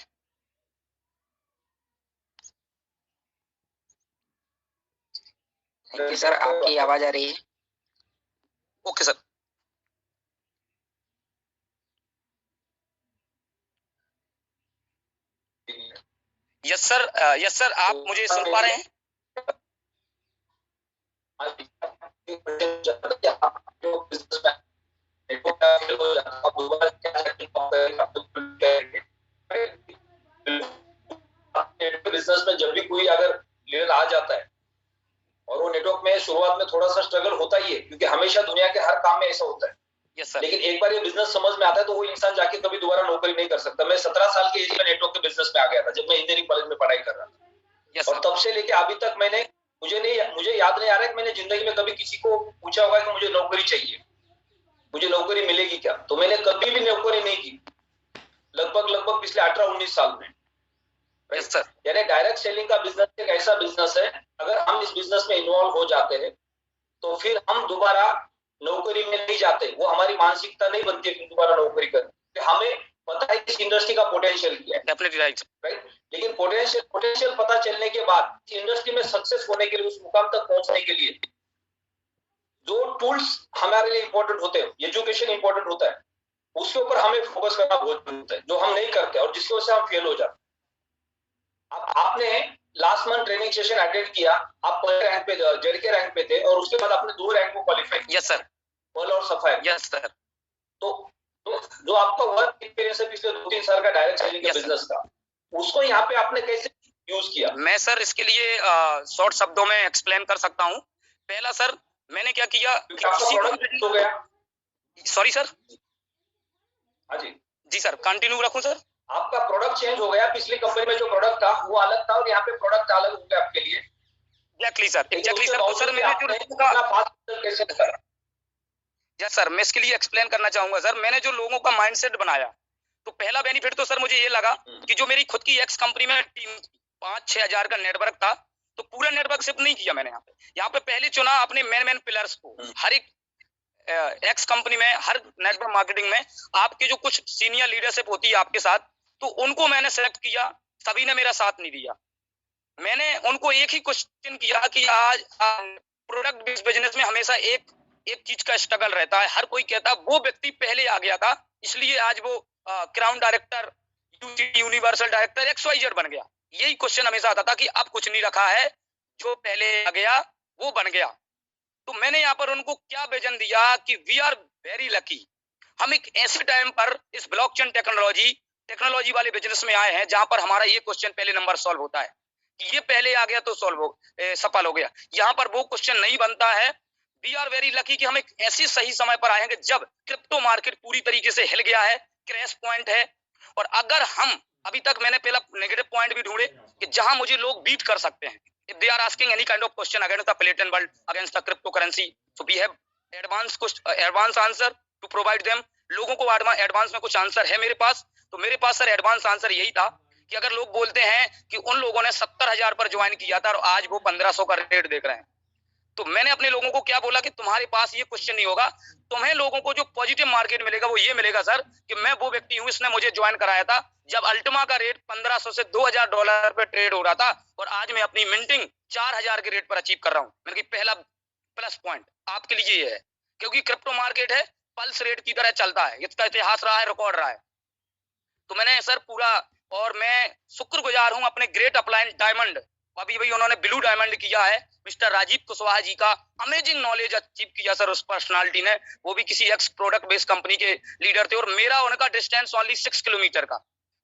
थैंक यू सर, आपकी आवाज आ रही है। Okay sir. यस सर, आप मुझे सुन पा रहे हैं? बिजनेस में जब भी कोई अगर लीडर आ जाता है और वो नेटवर्क में शुरुआत में थोड़ा सा स्ट्रगल होता ही है, क्योंकि हमेशा दुनिया के हर काम में ऐसा होता है। Yes sir. लेकिन एक बार ये बिजनेस समझ में आता है तो वो इंसान जाके कभी दोबारा नौकरी नहीं कर सकता। मैं 17 साल की एज में नेटवर्क के बिजनेस में आ गया था, जब मैं इंजीनियरिंग कॉलेज में पढ़ाई कर रहा था। यस और तब से लेके अभी तक मैंने मुझे याद नहीं आ रहा है कि मैंने जिंदगी में कभी किसी को पूछा होगा कि मुझे नौकरी चाहिए, मुझे नौकरी मिलेगी क्या, तो मैंने कभी भी नौकरी नहीं की लगभग पिछले 18-19 साल में। Yes sir. यानी डायरेक्ट सेलिंग का बिजनेस एक ऐसा बिजनेस है, अगर हम इस बिजनेस में इन्वॉल्व हो जाते हैं तो फिर हम दोबारा नौकरी में नहीं जाते, वो हमारी मानसिकता नहीं बनती है फिर दोबारा नौकरी करने। हमें पता है कि इस इंडस्ट्री का पोटेंशियल क्या है, डेफिनेटली राइट। लेकिन पोटेंशियल पता चलने के बाद इंडस्ट्री में सक्सेस होने के लिए, उस मुकाम तक पहुंचने के लिए जो टूल्स हमारे लिए इंपॉर्टेंट होते हैं, एजुकेशन इंपॉर्टेंट होता है, उसके ऊपर हमें फोकस करना बहुत जरूरी होता है, जो हम नहीं करते और जिसकी वजह से हम फेल हो जाते। आपने last month training session attend किया, आप पहले रैंक पे जेडके रैंक पे थे और उसके बाद आपने 2 रैंक को क्वालिफाई किया। Yes sir. पर्ल और सफायर। Yes sir. तो जो आपका वर्क एक्सपीरियंस है पिछले 2-3 साल का डायरेक्ट सेलिंग के बिजनेस का, उसको यहाँ पे आपने कैसे यूज किया? मैं सर इसके लिए शॉर्ट शब्दों में एक्सप्लेन कर सकता हूँ। पहला सर, मैंने क्या किया, प्रोडक्ट हो गया। Sorry sir. हाँ जी जी सर, कंटिन्यू रखूं सर? आपका प्रोडक्ट चेंज हो गया, पिछली कंपनी में जो प्रोडक्ट था वो अलग था और यहाँ पे प्रोडक्ट अलग हो गया आपके लिए। Exactly sir, exactly sir. तो सर मैंने जो कैसे करा? यस सर, मैं इसके लिए एक्सप्लेन करना चाहूंगा सर। मैंने जो लोगों का माइंडसेट बनाया, तो पहला बेनिफिट तो सर मुझे ये लगा कि जो मेरी खुद की एक्स कंपनी में टीम 5-6 हजार का नेटवर्क था, तो पूरा नेटवर्क शिफ्ट नहीं किया मैंने। यहाँ पे पहले चुना अपने मेन पिलर्स को। हर एक एक्स कंपनी में, हर नेटवर्क मार्केटिंग में आपके जो कुछ सीनियर लीडरशिप होती है आपके साथ, तो उनको मैंने सेलेक्ट किया। सभी ने मेरा साथ नहीं दिया। मैंने उनको एक ही क्वेश्चन किया कि आज प्रोडक्ट बेस्ड बिजनेस में हमेशा एक चीज का स्ट्रगल रहता है। हर कोई कहता वो व्यक्ति पहले आ गया था, इसलिए आज वो crown director, universal director XYZ बन गया। यही क्वेश्चन हमेशा आता था कि अब कुछ नहीं रखा है, जो पहले आ गया वो बन गया। तो मैंने यहाँ पर उनको क्या विजन दिया कि वी आर वेरी लकी, हम एक ऐसे टाइम पर इस ब्लॉकचेन टेक्नोलॉजी वाले बिजनेस में आए हैं जहां पर हमारा ये क्वेश्चन पहले नंबर सॉल्व होता है कि ये पहले आ गया तो सफल हो गया। यहाँ पर वो क्वेश्चन नहीं बनता है। वी आर वेरी लकी कि हम एक ऐसे सही समय पर आए हैं कि जब क्रिप्टो मार्केट पूरी तरीके से हिल गया है, क्रैश पॉइंट है। और अगर हम अभी तक, मैंने पहला नेगेटिव पॉइंट भी ढूंढे कि जहां मुझे लोग बीट कर सकते हैं, if they are asking any kind of question against the Platon world, against the cryptocurrency, so we have advanced answer to provide them। लोगों को एडवांस में कुछ आंसर है मेरे पास। तो मेरे पास सर एडवांस आंसर यही था कि अगर लोग बोलते हैं कि उन लोगों ने 70,000 पर ज्वाइन किया था और आज वो 1500 का रेट देख रहे हैं, तो मैंने अपने लोगों को क्या बोला कि तुम्हारे पास ये क्वेश्चन नहीं होगा, तुम्हें लोगों को जो पॉजिटिव मार्केट मिलेगा वो ये मिलेगा सर कि मैं वो व्यक्ति हूँ, इसने मुझे ज्वाइन कराया था जब अल्टीमा का रेट 1500 से $2000 पे ट्रेड हो रहा था, और आज मैं अपनी मिंटिंग 4000 के रेट पर अचीव कर रहा हूँ। मैंने कहा पहला प्लस पॉइंट आपके लिए ये है, क्योंकि क्रिप्टो मार्केट है, पल्स रेट की तरह चलता है, इसका इतिहास रहा है, रिकॉर्ड रहा है। तो मैंने सर पूरा, और मैं शुक्रगुजार हूँ अपने ग्रेट अपलाइन डायमंड, अभी भाई उन्होंने ब्लू डायमंड किया है, मिस्टर राजीव कुशवाहा जी का अमेजिंग नॉलेज अचीव किया सर उस पर्सनालिटी ने। वो भी किसी एक्स प्रोडक्ट बेस्ड कंपनी के लीडर थे, और मेरा उनका डिस्टेंस ओनली 6 किलोमीटर का।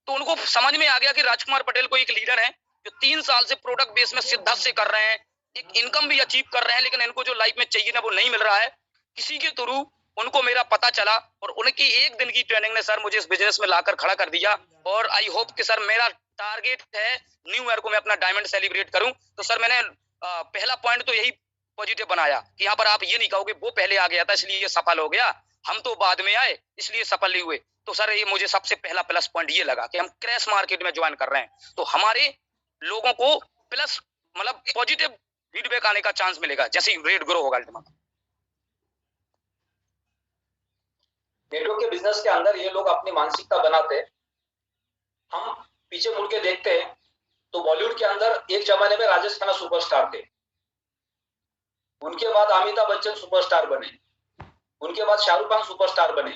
तो उनको समझ में आ गया कि राजकुमार पटेल को एक लीडर है जो 3 साल से प्रोडक्ट बेस में शिद्दत से कर रहे हैं, एक इनकम भी अचीव कर रहे हैं, लेकिन इनको जो लाइफ में चाहिए ना वो नहीं मिल रहा है। किसी के थ्रू उनको मेरा पता चला, और उनकी एक दिन की ट्रेनिंग ने सर मुझे इस बिजनेस में लाकर खड़ा कर दिया। और आई होप कि सर मेरा टारगेट है न्यू ईयर को मैं अपना डायमंड सेलिब्रेट करूं। तो सर मैंने पहला पॉइंट तो यही पॉजिटिव बनाया कि यहाँ पर आप ये नहीं कहोगे वो पहले आ गया था इसलिए ये सफल हो गया, हम तो बाद में आए इसलिए सफल नहीं हुए। तो सर ये मुझे सबसे पहला प्लस पॉइंट ये लगा कि हम क्रैश मार्केट में ज्वाइन कर रहे हैं, तो हमारे लोगों को प्लस मतलब पॉजिटिव फीडबैक आने का चांस मिलेगा जैसे ही रेट ग्रो होगा। अल्टीमा नेटवर्क के बिजनेस के अंदर ये लोग अपनी मानसिकता बनाते हैं। हम पीछे मुड़ के देखते हैं तो बॉलीवुड के अंदर एक जमाने में राजेश खन्ना सुपरस्टार थे, उनके बाद अमिताभ बच्चन सुपरस्टार बने, उनके बाद शाहरुख खान सुपरस्टार बने,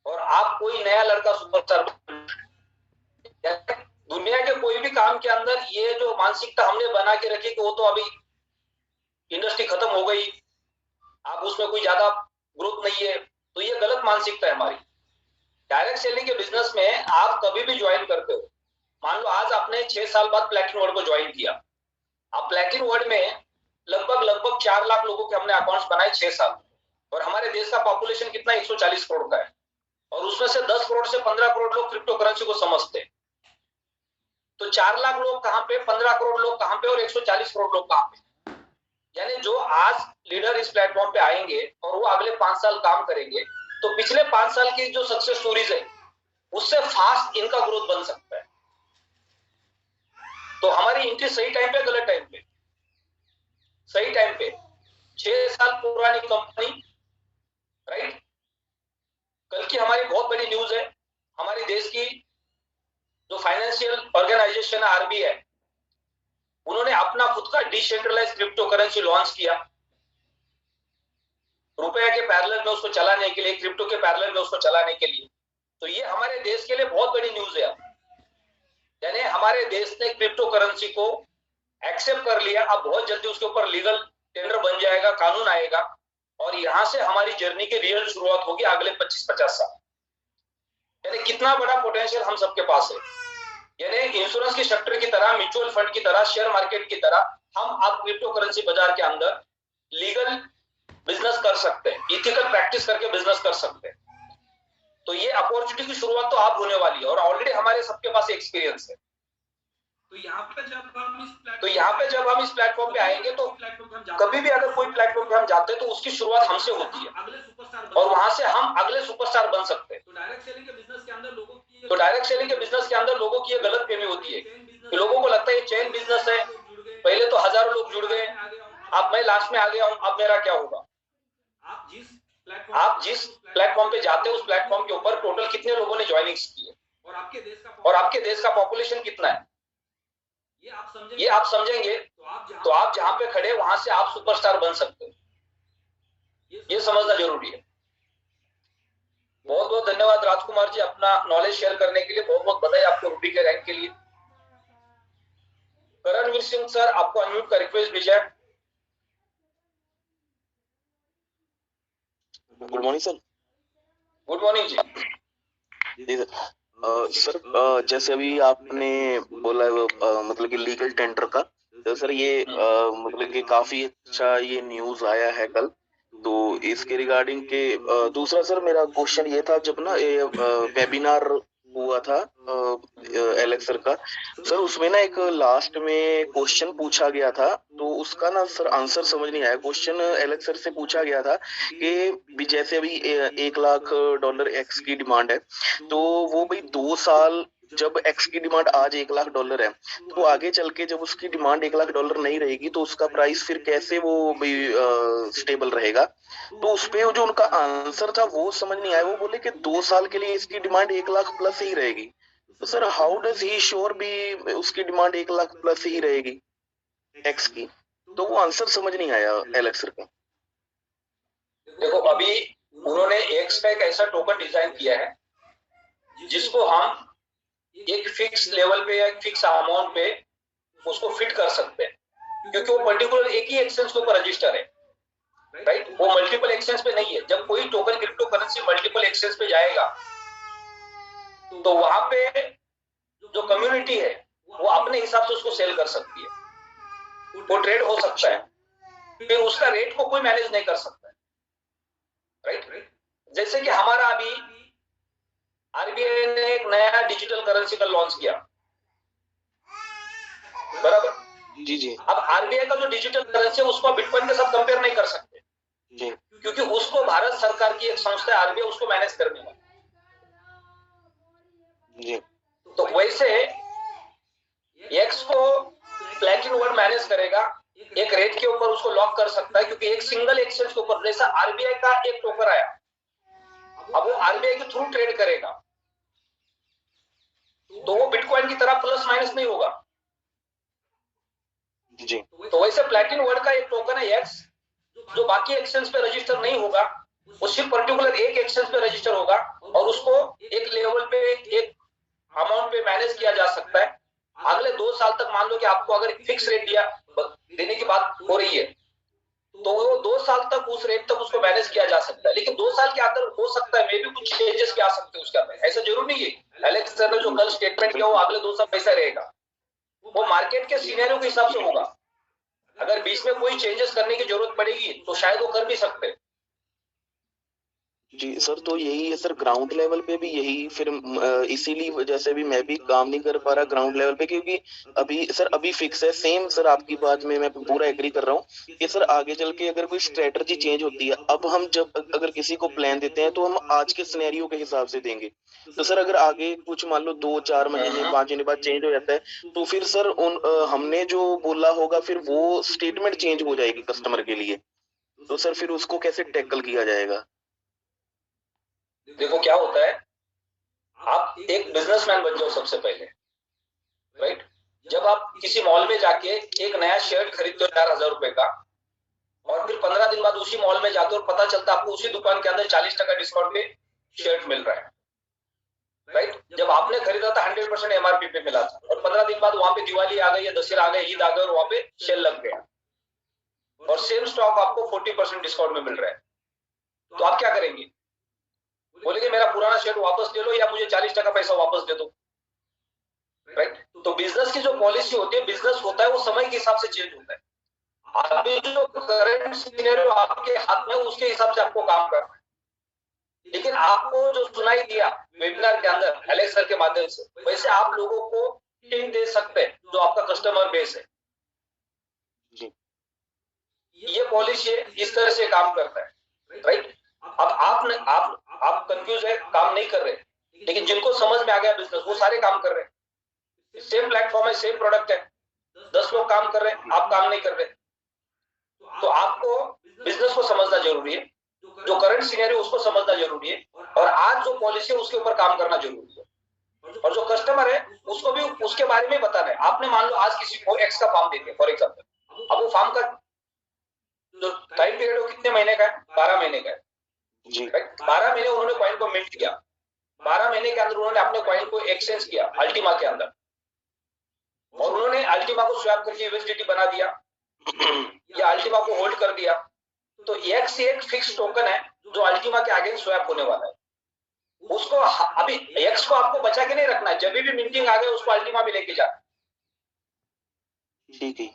और आप कोई नया लड़का सुपरस्टार बने। दुनिया के कोई भी काम के अंदर ये जो मानसिकता हमने बना के रखी कि वो तो अभी इंडस्ट्री खत्म हो गई, आप उसमें कोई ज्यादा ग्रोथ नहीं है, तो ये गलत मानसिकता है हमारी। डायरेक्ट सेलिंग के बिजनेस में आप कभी भी ज्वाइन करते हो, मान लो आज आपने 6 साल बाद प्लैटिनम वर्ल्ड को ज्वाइन किया, आप प्लैटिनम वर्ल्ड में लगभग 4 लाख लोगों के हमने अकाउंट्स बनाए 6 साल, और हमारे देश का पॉपुलेशन कितना 140 करोड़ का है, और उसमें से 10 करोड़ से 15 करोड़ लोग क्रिप्टो करेंसी को समझते हैं। तो 4 लाख लोग कहां पे, 15 करोड़ लोग कहां पे, और 140 करोड़ लोग कहां पे? यानी जो आज लीडर इस प्लेटफॉर्म पे आएंगे और वो अगले 5 साल काम करेंगे, तो पिछले 5 साल की जो सक्सेस स्टोरीज है उससे फास्ट इनका ग्रोथ बन सकता है। तो हमारी एंट्री सही टाइम पे, गलत टाइम पे? सही टाइम पे। 6 साल पुरानी कंपनी, राइट। कल की हमारी बहुत बड़ी न्यूज है, हमारे देश की जो फाइनेंशियल ऑर्गेनाइजेशन है आरबीआई, उन्होंने अपना खुद का डिसेंट्रलाइज क्रिप्टो करेंसी लॉन्च किया, रुपए के पैरेलल में उसको चलाने के लिए, क्रिप्टो के पैरेलल में उसको चलाने के लिए। तो ये हमारे देश के लिए बहुत बड़ी न्यूज है। यानी हमारे देश ने क्रिप्टो करेंसी को एक्सेप्ट कर लिया, अब बहुत जल्दी उसके ऊपर लीगल टेंडर बन जाएगा, कानून आएगा, और यहां से हमारी जर्नी की रियल शुरुआत होगी अगले 25-50 साल। यानी कितना बड़ा पोटेंशियल हम सबके पास है। यानी इंश्योरेंस के सेक्टर की तरह, म्यूचुअल फंड की तरह, शेयर मार्केट की तरह हम आप क्रिप्टो करेंसी बाजार के अंदर लीगल बिजनेस कर सकते हैं, इथिकल प्रैक्टिस करके बिजनेस कर सकते हैं। तो ये अपॉर्चुनिटी की शुरुआत तो आप होने वाली है, और ऑलरेडी हमारे सबके पास एक्सपीरियंस है। तो यहाँ पे जब हम इस प्लेटफॉर्म पे आएंगे, तो कभी भी अगर कोई प्लेटफॉर्म पे हम जाते हैं तो उसकी शुरुआत हमसे होती है, और वहां से हम अगले सुपरस्टार बन सकते हैं। तो डायरेक्ट सेलिंग के बिजनेस के अंदर लोगों की ये गलत फहमी होती है कि लोगों को लगता है ये चेन बिजनेस है, पहले तो हजारों लोग जुड़ गए, अब मैं लास्ट में आ गया हूं, अब मेरा क्या होगा? आप जिस प्लेटफॉर्म पे जाते हैं उस प्लेटफॉर्म के ऊपर टोटल कितने लोगों ने ज्वाइनिंग्स की है, और आपके देश का पॉपुलेशन कितना है, ये आप समझेंगे तो आप जहां पे खड़े वहां से आप सुपरस्टार बन सकते हो। ये समझना जरूरी है। बहुत बहुत धन्यवाद राजकुमार जी, अपना नॉलेज शेयर करने के लिए। बहुत बहुत बधाई आपको रूबी के रैंक के लिए। करणवीर सिंह सर, आपको अनम्यूट का रिक्वेस्ट भेजा है। Good morning sir. Good morning जी। जी सर, जैसे अभी आपने बोला मतलब कि लीगल टेंडर का, तो सर ये मतलब कि काफी अच्छा ये न्यूज आया है कल, तो इसके रिगार्डिंग के दूसरा सर मेरा क्वेश्चन ये था, जब ना ये वेबिनार हुआ था एलेक्स सर का, सर उसमें ना एक लास्ट में क्वेश्चन पूछा गया था, तो उसका ना सर आंसर समझ नहीं आया। क्वेश्चन एलेक्स सर से पूछा गया था कि जैसे अभी $1 लाख एक्स की डिमांड है, तो वो भाई 2 साल जब एक्स की डिमांड आज $1 लाख है, तो आगे चल के जब उसकी डिमांड $1 लाख नहीं रहेगी, तो उसका प्राइस फिर कैसे वो स्टेबल रहेगा? तो उस पे जो उनका आंसर था वो समझ नहीं आया। वो बोले कि 2 साल के लिए इसकी डिमांड $1 लाख प्लस ही रहेगी। तो sir how does he sure भी उसकी डिमांड $1 लाख प्लस ही रहेगी एक्स की? तो वो आंसर समझ नहीं आया एलेक्स सर का। देखो, अभी उन्होंने एक्स का एक ऐसा टोकन डिजाइन किया है जिसको हम एक फिक्स लेवल पे या एक फिक्स अमाउंट पे उसको फिट कर सकते हैं, क्योंकि वो पर्टिकुलर एक ही एक्सचेंज के ऊपर रजिस्टर है, राइट। वो मल्टीपल एक्सचेंज पे नहीं है। जब कोई token crypto currency multiple exchange पे जाएगा, तो वहां पे जो कम्युनिटी है वो अपने हिसाब से उसको सेल कर सकती है, वो ट्रेड हो सकता है, फिर उसका रेट को कोई मैनेज नहीं कर सकता है, राइट। जैसे कि हमारा अभी आरबीआई ने एक नया डिजिटल करेंसी का लॉन्च किया, बराबर? जी जी। अब आरबीआई का जो डिजिटल करेंसी है उसको बिटकॉइन के साथ कंपेयर नहीं कर सकते जी, क्योंकि उसको भारत सरकार की एक संस्था है आरबीआई, उसको मैनेज करने वाली जी। तो वैसे एक्स को प्लैटिनम वर्ल्ड मैनेज करेगा, एक रेट के ऊपर उसको लॉक कर सकता है, क्योंकि एक सिंगल एक्सचेंज के ऊपर जैसा आरबीआई का एक टोकन आया, अब वो आरबीआई के थ्रू ट्रेड करेगा, तो वो बिटकॉइन की तरह प्लस माइनस नहीं होगा। जी। तो वैसे प्लैटिनम वर्ल्ड का एक टोकन है एक्स, जो बाकी एक्सचेंज पे रजिस्टर नहीं होगा, वो सिर्फ पर्टिकुलर एक एक्सचेंज पे रजिस्टर होगा, और उसको एक लेवल पे एक अमाउंट पे मैनेज किया जा सकता है, अगले 2 साल तक मान लो कि आपको अगर फिक्स रेट दिया देने की बात हो रही है, तो वो 2 साल तक उस रेट तक उसको मैनेज किया जा सकता है। लेकिन 2 साल के अंदर हो सकता है मे भी कुछ चेंजेस भी आ सकते हैं उसके अंदर, ऐसा जरूर नहीं है एलेक्स सर ने जो कल स्टेटमेंट किया वो अगले 2 साल पैसा रहेगा, वो मार्केट के सिनेरियो के हिसाब से होगा। अगर बीच में कोई चेंजेस करने की जरूरत पड़ेगी तो शायद वो कर भी सकते हैं। जी सर, तो यही है सर, ग्राउंड लेवल पे भी यही फिर इसीलिए वजह से भी मैं भी काम नहीं कर पा रहा ग्राउंड लेवल पे, क्योंकि अभी सर अभी फिक्स है। सेम सर आपकी बात में मैं पूरा एग्री कर रहा हूँ कि सर आगे चल के अगर कोई स्ट्रेटजी चेंज होती है, अब हम जब अगर किसी को प्लान देते हैं तो हम आज के सिनेरियो के हिसाब से देंगे। तो सर अगर आगे कुछ मान लो 2-4 महीने 5 महीने बाद चेंज हो जाता है, तो फिर सर हमने जो बोला होगा फिर वो स्टेटमेंट चेंज हो जाएगी कस्टमर के लिए। तो सर फिर उसको कैसे टैकल किया जाएगा? देखो क्या होता है, आप एक बिजनेसमैन बन जाओ सबसे पहले, राइट। जब आप किसी मॉल में जाके एक नया शर्ट खरीदते हो 4,000 रुपए का, और फिर 15 दिन बाद उसी मॉल में जाते हो और पता चलता है आपको उसी दुकान के अंदर 40% डिस्काउंट पे शर्ट मिल रहा है, राइट। जब आपने खरीदा था 100% एमआरपी पे मिला था, और 15 दिन बाद वहां पे दिवाली आ गई या दशहरा आ गया, ईद आ गई और वहां पे सेल लग गया, और सेम स्टॉक आपको 40% डिस्काउंट में मिल रहा है, तो आप क्या करेंगे? बोलेंगे मेरा पुराना शर्ट वापस ले लो या मुझे 40% पैसा वापस दे दो, राइट। तो बिजनेस की जो पॉलिसी होती है, बिजनेस होता है वो समय के हिसाब से चेंज होता है। अभी जो करंट सिनेरियो आपके हाथ में उसके हिसाब से आपको काम करना है। लेकिन आपको जो सुनाई दिया वेबिनार के अंदर एलेक्स सर के माध्यम से, वैसे आप लोगों को हिंट दे सकते हैं जो आपका कस्टमर बेस है, ये पॉलिसी इस तरह से काम करता है, राइट। अब आप कंफ्यूज है, काम नहीं कर रहे, लेकिन जिनको समझ में आ गया बिजनेस वो सारे काम कर रहे हैं। सेम प्लेटफॉर्म है, सेम प्रोडक्ट है, 10 लोग काम कर रहे हैं, आप काम नहीं कर रहे। तो आपको बिजनेस को समझना जरूरी है, जो करंट सीनियरियो उसको समझना जरूरी है, और आज जो पॉलिसी है उसके ऊपर काम करना जरूरी है। और जो कस्टमर है उसको भी उसके बारे में बताना है। आपने मान लो आज किसी को एक्स का फॉर्म देते हैं फॉर एग्जाम्पल, अब वो फॉर्म का जो टाइम पीरियड वो कितने महीने का है? 12 महीने का है जी, 12 महीने उन्होंने कॉइन को मिंट किया, 12 महीने के अंदर उन्होंने अपने कॉइन को एक्सचेंज किया अल्टीमा के अंदर, और उन्होंने अल्टीमा को स्वैप करके यूएसडीटी बना दिया या अल्टीमा को होल्ड कर दिया। तो एक्स एक फिक्स टोकन है जो अल्टीमा के आगे स्वैप होने वाला है। उसको अभी एक्स को आपको बचा के नहीं रखना है, जब भी मिंटिंग आ गया उसको अल्टीमा में लेके जाना। ठीक है,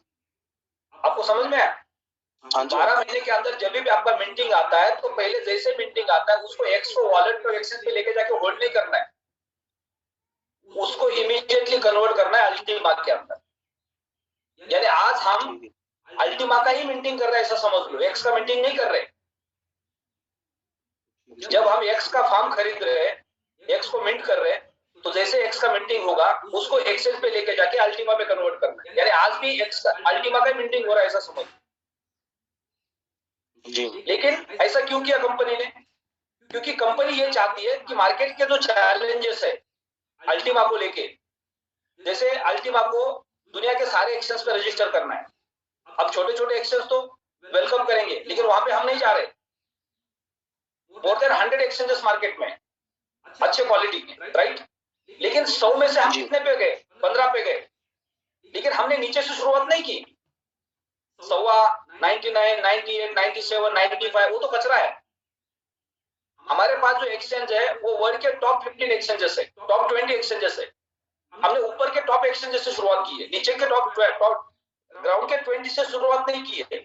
आपको समझ में आया? 12 महीने के अंदर जब भी आपका मिंटिंग आता है तो पहले जैसे मिंटिंग आता है उसको एक्स को वॉलेट पे एक्सचेंज पे लेके जाके होल्ड नहीं करना है, उसको इमीडिएटली कन्वर्ट करना है अल्टीमा के अंदर। यानी आज हम अल्टीमा का ही मिंटिंग कर रहे हैं, ऐसा समझ लो, एक्स का मिंटिंग नहीं कर रहे। जब हम एक्स का फॉर्म खरीद रहे हैं, एक्स को मिंट कर रहे हैं, तो जैसे एक्स का मिंटिंग होगा उसको एक्सचेंज पे लेके जाके अल्टीमा पे कन्वर्ट करना है। यानी आज भी एक्स का अल्टीमा का मिंटिंग हो रहा है, ऐसा समझ जी। लेकिन ऐसा क्यों किया कंपनी ने? क्योंकि कंपनी ये चाहती है कि मार्केट के जो चैलेंजेस है अल्टीमा को लेके, जैसे अल्टीमा को दुनिया के सारे एक्सचेंज पे रजिस्टर करना है। अब छोटे छोटे एक्सचेंज तो वेलकम करेंगे, लेकिन वहां पे हम नहीं जा रहे। मोर देन 100 एक्सचेंजेस मार्केट में अच्छे क्वालिटी के, राइट। लेकिन 100 में से हम कितने पे गए? 15 पे गए। लेकिन हमने नीचे से शुरुआत नहीं की। 100, 99, 98, 97, 95 वो तो कचरा है। हमारे पास जो एक्सचेंज है वो वर्ल्ड के टॉप 15 एक्सचेंजेस है, टॉप 20 एक्सचेंजेस है। हमने ऊपर के टॉप एक्सचेंजेस से शुरुआत की है, नीचे के टॉप ग्राउंड के 20 से शुरुआत नहीं की है,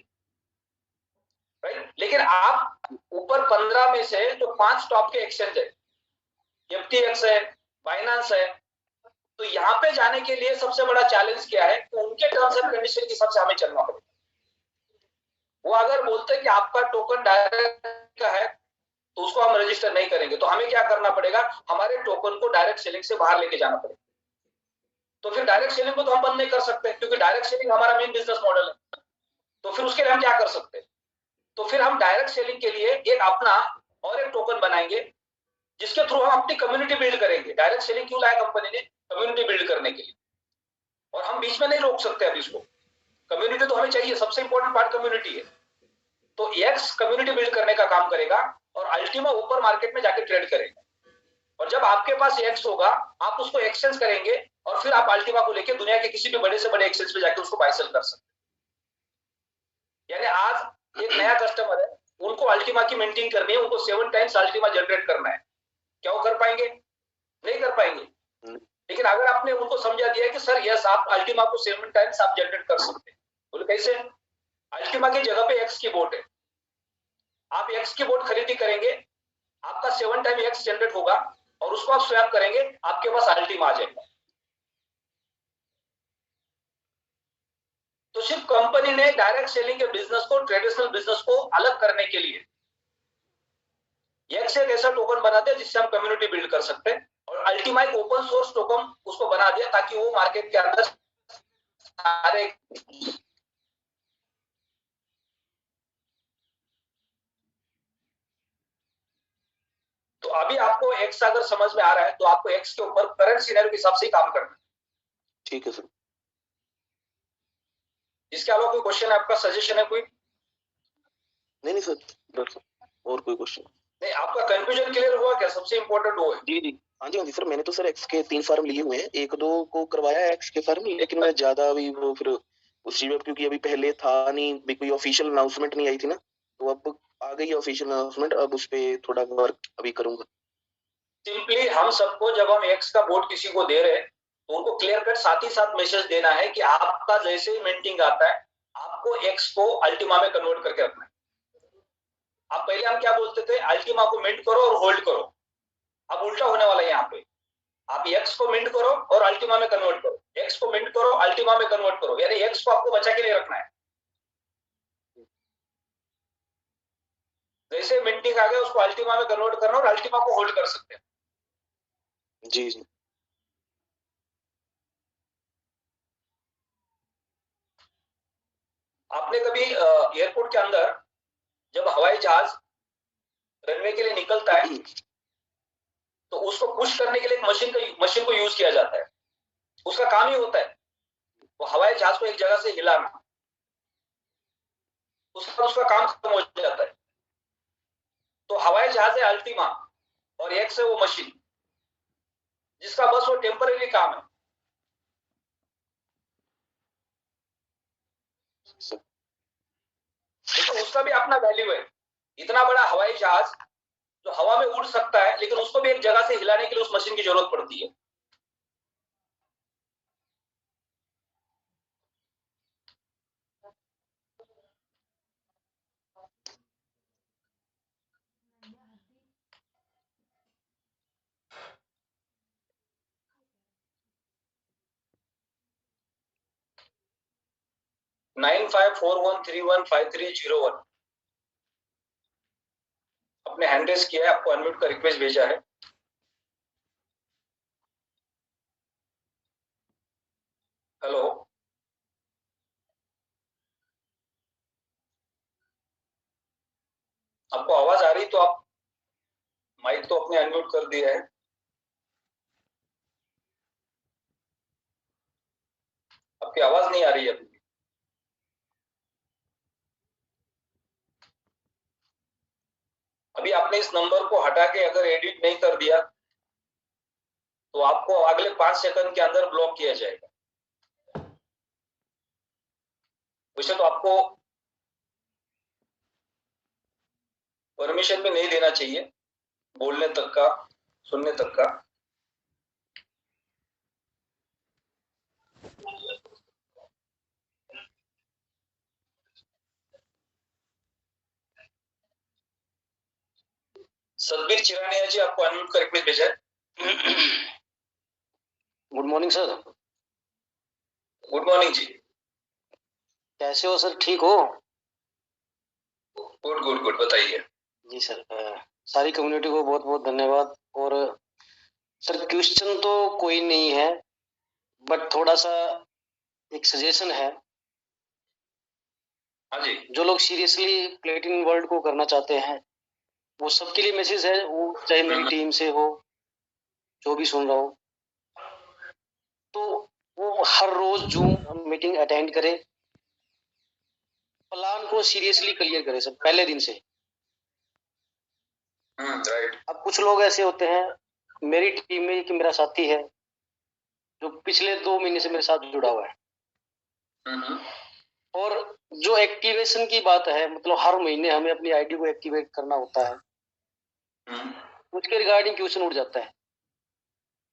राइट। लेकिन आप ऊपर 15 में से जो 5 टॉप के एक्सचेंज है, FTX है, बाइनेंस है, तो यहाँ पे जाने के लिए सबसे बड़ा चैलेंज क्या है? तो उनके टर्म्स एंड कंडीशन के हिसाब से हमें चलना पड़ेगा। वो अगर बोलते हैं कि आपका टोकन डायरेक्ट का है तो उसको हम रजिस्टर नहीं करेंगे, तो हमें क्या करना पड़ेगा? हमारे टोकन को डायरेक्ट सेलिंग से बाहर लेके जाना पड़ेगा। तो फिर डायरेक्ट सेलिंग को तो हम बंद नहीं कर सकते, क्योंकि डायरेक्ट सेलिंग हमारा मेन बिजनेस मॉडल है। तो फिर उसके लिए हम क्या कर सकते हैं? तो फिर हम डायरेक्ट सेलिंग के लिए एक अपना और एक टोकन बनाएंगे जिसके थ्रू हम अपनी कम्युनिटी बिल्ड करेंगे। डायरेक्ट सेलिंग क्यों लाया कंपनी ने? कम्युनिटी बिल्ड करने के लिए। और हम बीच में नहीं रोक सकते अभी इसको, कम्युनिटी तो हमें चाहिए, सबसे इंपॉर्टेंट पार्ट कम्युनिटी है। तो एक्स कम्युनिटी बिल्ड करने का काम करेगा और अल्टीमा ऊपर मार्केट में जाके ट्रेड करेगा। और जब आपके पास एक्स होगा आप उसको एक्सचेंज करेंगे और फिर आप अल्टीमा को लेके दुनिया के किसी भी बड़े से बड़े एक्सचेंज पे जाके उसको बाय सेल कर सकते हैं। यानी आज एक नया कस्टमर है, उनको अल्टीमा की मेंटेन करनी है, उनको 7 टाइम्स अल्टीमा जनरेट करना है, क्या वो कर पाएंगे? नहीं कर पाएंगे। लेकिन अगर आपने उनको समझा दिया कि सर यस आप अल्टीमा को 7 टाइम्स आप जनरेट कर सकते हैं, बोले कैसे? अल्टीमा की जगह पे एक्स की बोर्ड है, आप एक्स की बोर्ड खरीदी करेंगे, आपका 7 टाइम एक्स जनरेट होगा और उसको आप स्वैप करेंगे, आपके पास अल्टीमा आ जाएगा। तो सिर्फ कंपनी ने डायरेक्ट सेलिंग के बिजनेस को ट्रेडिशनल बिजनेस को अलग करने के लिए एक ऐसा टोकन बना दिया जिससे हम कम्युनिटी बिल्ड कर सकते हैं, और अल्टीमा एक ओपन सोर्स टोकन उसको बना दिया ताकि वो मार्केट के अंदर सारे तो अभी आपको एक्स अगर समझ में आ रहा है तो आपको एक्स के ऊपर करंट सिनेरियो के हिसाब से ही काम करना है। ठीक है सर। इसके अलावा कोई क्वेश्चन है आपका, सजेशन है कोई? नहीं सर, बस और कोई क्वेश्चन नहीं, आपका कंफ्यूजन क्लियर हुआ क्या? सबसे इंपॉर्टेंट वो है। जी हाँ जी सर, मैंने तो सर एक्स के 3 फार्म लिए हुए हैं, 1-2 को करवाया है एक्स के फार्म, लेकिन मैं ज्यादा अभी वो फिर उस चीज में, क्योंकि अभी पहले था नहीं, कोई ऑफिशियल अनाउंसमेंट नहीं आई थी ना, तो अब आ गई ऑफिशियल अनाउंसमेंट, अब उस पे थोड़ा वर्क अभी करूंगा। सिंपली हम सबको जब हम एक्स का बोर्ड किसी को दे रहे हैं तो उनको क्लियर कट साथ ही साथ मैसेज देना है कि आपका जैसे ही मिंटिंग आता है आपको एक्स को अल्टीमा में कन्वर्ट करके रखना है। अब पहले हम क्या बोलते थे, अल्टीमा को मिंट करो और होल्ड करो, अब उल्टा होने वाला है यहाँ पे, आप एक्स को मिंट करो और अल्टीमा में कन्वर्ट करो, एक्स को मिंट करो अल्टीमा में कन्वर्ट करो, यानी एक्स को आपको बचा के नहीं रखना है। जैसे मिंटिंग आ गया उसको अल्टीमा में कन्वर्ट करना और अल्टीमा को होल्ड कर सकते हैं। जी जी। आपने कभी एयरपोर्ट के अंदर जब हवाई जहाज रनवे के लिए निकलता है तो उसको पुश करने के लिए एक मशीन को यूज किया जाता है, उसका काम ही होता है वो हवाई जहाज को एक जगह से हिलाना, उसका काम खत्म हो जाता है। तो हवाई जहाज है अल्टीमा और एक्स है वो मशीन जिसका बस वो टेम्पररी काम है। लेकिन उसका भी अपना वैल्यू है, इतना बड़ा हवाई जहाज जो हवा में उड़ सकता है लेकिन उसको भी एक जगह से हिलाने के लिए उस मशीन की जरूरत पड़ती है। नाइन 9541315301 अपने हैंड रेस किया है, आपको अनम्यूट का रिक्वेस्ट भेजा है। हेलो, आपको आवाज आ रही तो आप माइक तो अपने अनम्यूट कर दिया है। आपकी आवाज नहीं आ रही है अभी। अभी आपने इस नंबर को हटा के अगर एडिट नहीं कर दिया तो आपको अगले 5 सेकंड के अंदर ब्लॉक किया जाएगा। वैसे तो आपको परमिशन भी नहीं देना चाहिए बोलने तक का, सुनने तक का। सतबीर चिरानिया जी, आपको अनम्यूट का रिक्वेस्ट भेजा है। Good morning sir. Good morning जी। कैसे हो सर, ठीक हो? गुड गुड गुड, बताइए। जी सर, सारी कम्युनिटी को बहुत बहुत धन्यवाद। और सर क्वेश्चन तो कोई नहीं है, बट थोड़ा सा एक सजेशन है। हाँ जी। जो लोग सीरियसली प्लेटिनम वर्ल्ड को करना चाहते हैं वो सबके लिए मैसेज है, वो चाहे मेरी टीम से हो, जो भी सुन रहा हो, तो वो हर रोज जूम मीटिंग अटेंड करे, प्लान को सीरियसली क्लियर करे सर पहले दिन से। राइट। अब कुछ लोग ऐसे होते हैं, मेरी टीम में कि मेरा साथी है, जो पिछले 2 महीने से मेरे साथ जुड़ा हुआ है। और जो एक्टिवेशन की बात है, मतलब हर महीने हमें अपनी आईडी को एक्टिवेट करना होता है, उसके रिगार्डिंग क्वेश्चन उठ जाता है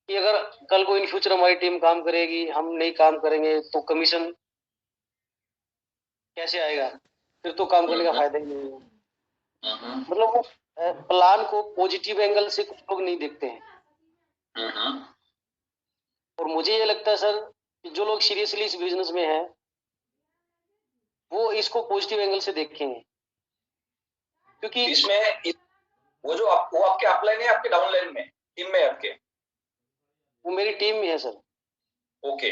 कि अगर कल को इन फ्यूचर हमारी टीम काम करेगी, हम नहीं काम करेंगे तो कमीशन कैसे आएगा, फिर तो काम करने का फायदा ही नहीं है। मतलब वो प्लान को पॉजिटिव एंगल से कुछ लोग नहीं देखते हैं। और मुझे ये लगता है सर कि जो लोग सीरियसली इस बिजनेस में हैं वो इसको पॉजिटिव एंगल से देखेंगे, क्योंकि इसमें वो आपके अपलाइन है, आपके डाउनलाइन में टीम में आपके? वो मेरी टीम में है सर। ओके,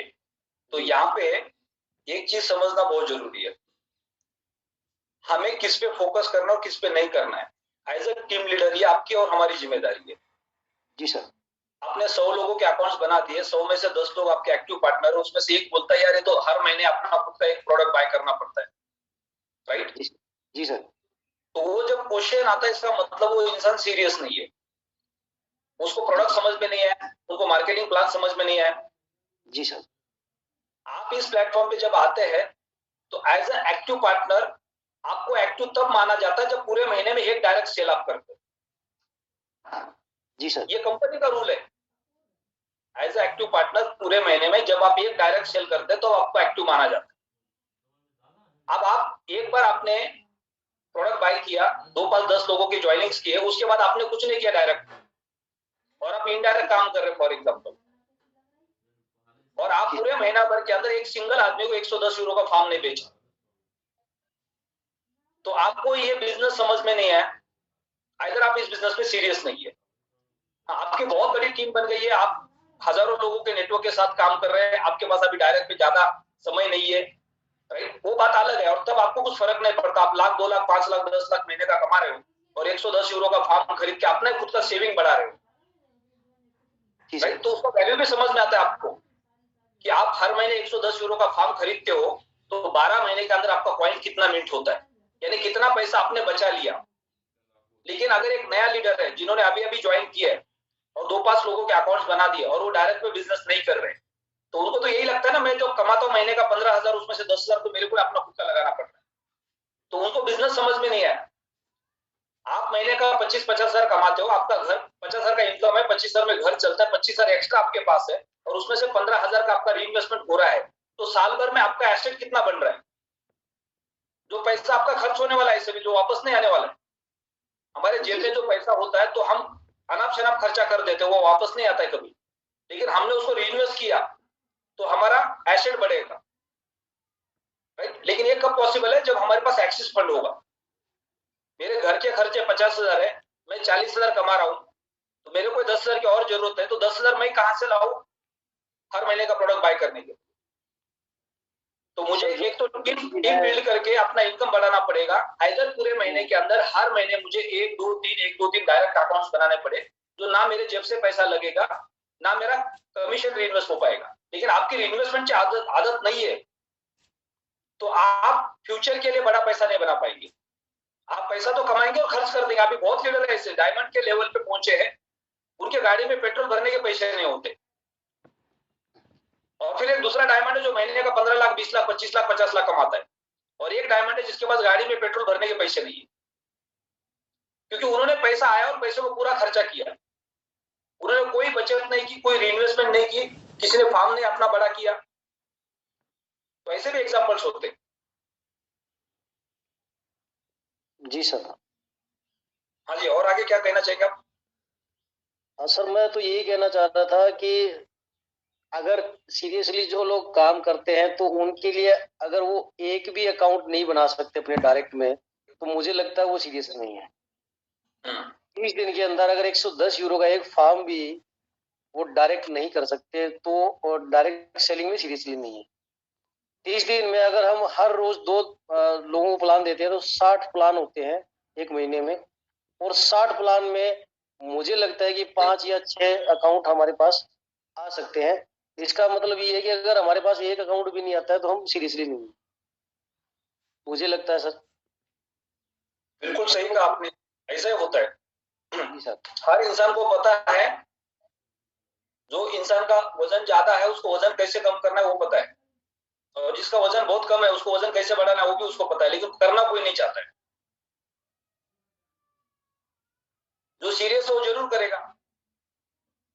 तो यहाँ पे एक चीज समझना बहुत जरूरी है, हमें किस पे फोकस करना और किस पे नहीं करना है। एज ए टीम लीडर ये आपकी और हमारी जिम्मेदारी है। जी सर। आपने 100 लोगों के अकाउंट्स बना दिए, 100 में से 10 लोग आपके एक्टिव पार्टनर है, उसमें से एक बोलता है यार ये तो हर महीने अपना खुद का एक प्रोडक्ट बाय करना पड़ता है, राइट? जी सर। तो वो जब क्वेश्चन आता है इसका मतलब वो इंसान सीरियस नहीं है, उसको प्रोडक्ट समझ में नहीं आया, उनको मार्केटिंग प्लान समझ में नहीं आया। जी सर। आप इस प्लेटफॉर्म पे जब आते हैं तो एज ए एक्टिव पार्टनर आपको एक्टिव तब माना जाता है जब पूरे महीने में एक डायरेक्ट सेल आप करते हैं। जी सर। ये कंपनी का रूल है। एज ए एक्टिव पार्टनर पूरे महीने में जब आप एक डायरेक्ट सेल करते हैं तो आपको एक्टिव माना जाता है। अब आप एक बार आपने प्रोडक्ट बाय किया, 2 5 10 लोगों की ज्वाइनिंग्स किए, उसके बाद आपने कुछ नहीं किया डायरेक्ट, और आप इनडायरेक्ट काम कर रहे हैं फॉर एग्जांपल, और आप पूरे महीना भर के अंदर एक सिंगल आदमी को 110 यूरो का फार्म नहीं बेचा, तो आपको ये बिजनेस समझ में नहीं आया, अगर आप इस बिजनेस में सीरियस नहीं है। आपकी बहुत बड़ी टीम बन गई है, आप हजारों लोगों के नेटवर्क के साथ काम कर रहे हैं, आपके पास अभी डायरेक्ट पे ज्यादा समय नहीं है, राइट? वो बात अलग है, और तब आपको कुछ फर्क नहीं पड़ता, आप लाख 2 लाख 5 लाख 10 लाख महीने का कमा रहे हो और 110 यूरो का फार्म खरीद के अपने खुद का सेविंग बढ़ा रहे हो, राइट? तो उसका वैल्यू भी समझ में आता है आपको कि आप हर महीने 110 यूरो का फार्म खरीदते हो तो 12 महीने के अंदर आपका कॉइन कितना मिंट होता है, यानी कितना पैसा आपने बचा लिया। लेकिन अगर एक नया लीडर है जिन्होंने अभी अभी ज्वाइन किया है और 2 5 लोगों के अकाउंट्स बना दिए और वो डायरेक्ट में बिजनेस नहीं कर रहे, तो उनको तो यही लगता है ना, मैं जो कमाता हूं महीने का 15,000 उसमें से 10,000 तो मेरे को अपना खुद का लगाना पड़ रहा है, तो उनको बिजनेस समझ में नहीं आया। आप महीने का 25-50 हजार कमाते हो, आपका घर 50 हजार का इनकम है, 25 हजार में घर चलता है, 25 हजार एक्स्ट्रा आपके पास है और उसमें से 15 हजार का आपका रीइन्वेस्टमेंट हो रहा है, तो साल भर में आपका एसेट कितना बन रहा है? जो पैसा आपका खर्च होने वाला है इससे भी जो वापस नहीं आने वाला है, हमारे जेब में जो पैसा होता है तो हम अनाप शनाप खर्चा कर देते हैं, वो वापस नहीं आता है कभी, लेकिन हमने उसको रीइन्वेस्ट किया तो हमारा एसेट बढ़ेगा, राइट? लेकिन ये कब पॉसिबल है? जब हमारे पास एक्सिस फंड होगा। मेरे घर के खर्चे 50,000 है, मैं 40,000 कमा रहा हूं, तो मेरे को 10,000 की और जरूरत है, तो 10,000 मैं कहां से लाऊं हर महीने का प्रोडक्ट बाय करने के लिए? तो मुझे एक तो टीम बिल्ड करके अपना इनकम बढ़ाना पड़ेगा, आइदर पूरे महीने के अंदर हर महीने मुझे 1 2 3 डायरेक्ट अकाउंट्स बनाने पड़े, जो ना मेरे जेब से पैसा लगेगा ना मेरा कमीशन रीइन्वेस्ट हो पाएगा। लेकिन आपकी रीइन्वेस्टमेंट की आदत नहीं है तो आप फ्यूचर के लिए बड़ा पैसा नहीं बना पाएंगे। आप पैसा तो कमाएंगे और खर्च कर देंगे। अभी बहुत लीडर ऐसे डायमंड के लेवल पे पहुंचे हैं, उनके गाड़ी में पेट्रोल भरने के पैसे नहीं होते, और फिर एक दूसरा डायमंड है जो महीने का 15 लाख 20 लाख 25 लाख 50 लाख कमाता है, और एक डायमंड है जिसके पास गाड़ी में पेट्रोल भरने के पैसे नहीं है, क्योंकि उन्होंने पैसा आया और पैसे को पूरा खर्चा किया, उन्होंने कोई बचत नहीं की, कोई रीइन्वेस्टमेंट नहीं की, किसी ने फार्म नहीं अपना बड़ा किया। तो ऐसे भी एग्जाम्पल्स होते हैं। जी सर। हाँ जी, और आगे क्या कहना चाहेंगे आप? हाँ सर, मैं तो यही कहना चाहता था कि अगर सीरियसली जो लोग काम करते हैं तो उनके लिए अगर वो एक भी अकाउंट नहीं बना सकते अपने डायरेक्ट में, तो मुझे लगता है वो सीरियस नहीं है। 30 दिन के अंदर अगर 110 यूरो का एक फार्म भी वो डायरेक्ट नहीं कर सकते तो डायरेक्ट सेलिंग में सीरियसली नहीं है। 30 दिन में अगर हम हर रोज 2 लोगों को प्लान देते हैं तो 60 प्लान होते हैं एक महीने में, और 60 प्लान में मुझे लगता है कि 5 या 6 अकाउंट हमारे पास आ सकते हैं। इसका मतलब ये है कि अगर हमारे पास एक अकाउंट भी नहीं आता है तो हम सीरियसली नहीं, मुझे लगता है सर। बिल्कुल सही कहा आपने, ऐसा ही होता है। जी सर। हर इंसान को पता है जो इंसान का वजन ज्यादा है उसको वजन कैसे कम करना है वो पता है, और जिसका वजन बहुत कम है उसको वजन कैसे बढ़ाना है वो भी उसको पता है, लेकिन करना कोई नहीं चाहता है। जो सीरियस है वो जरूर करेगा।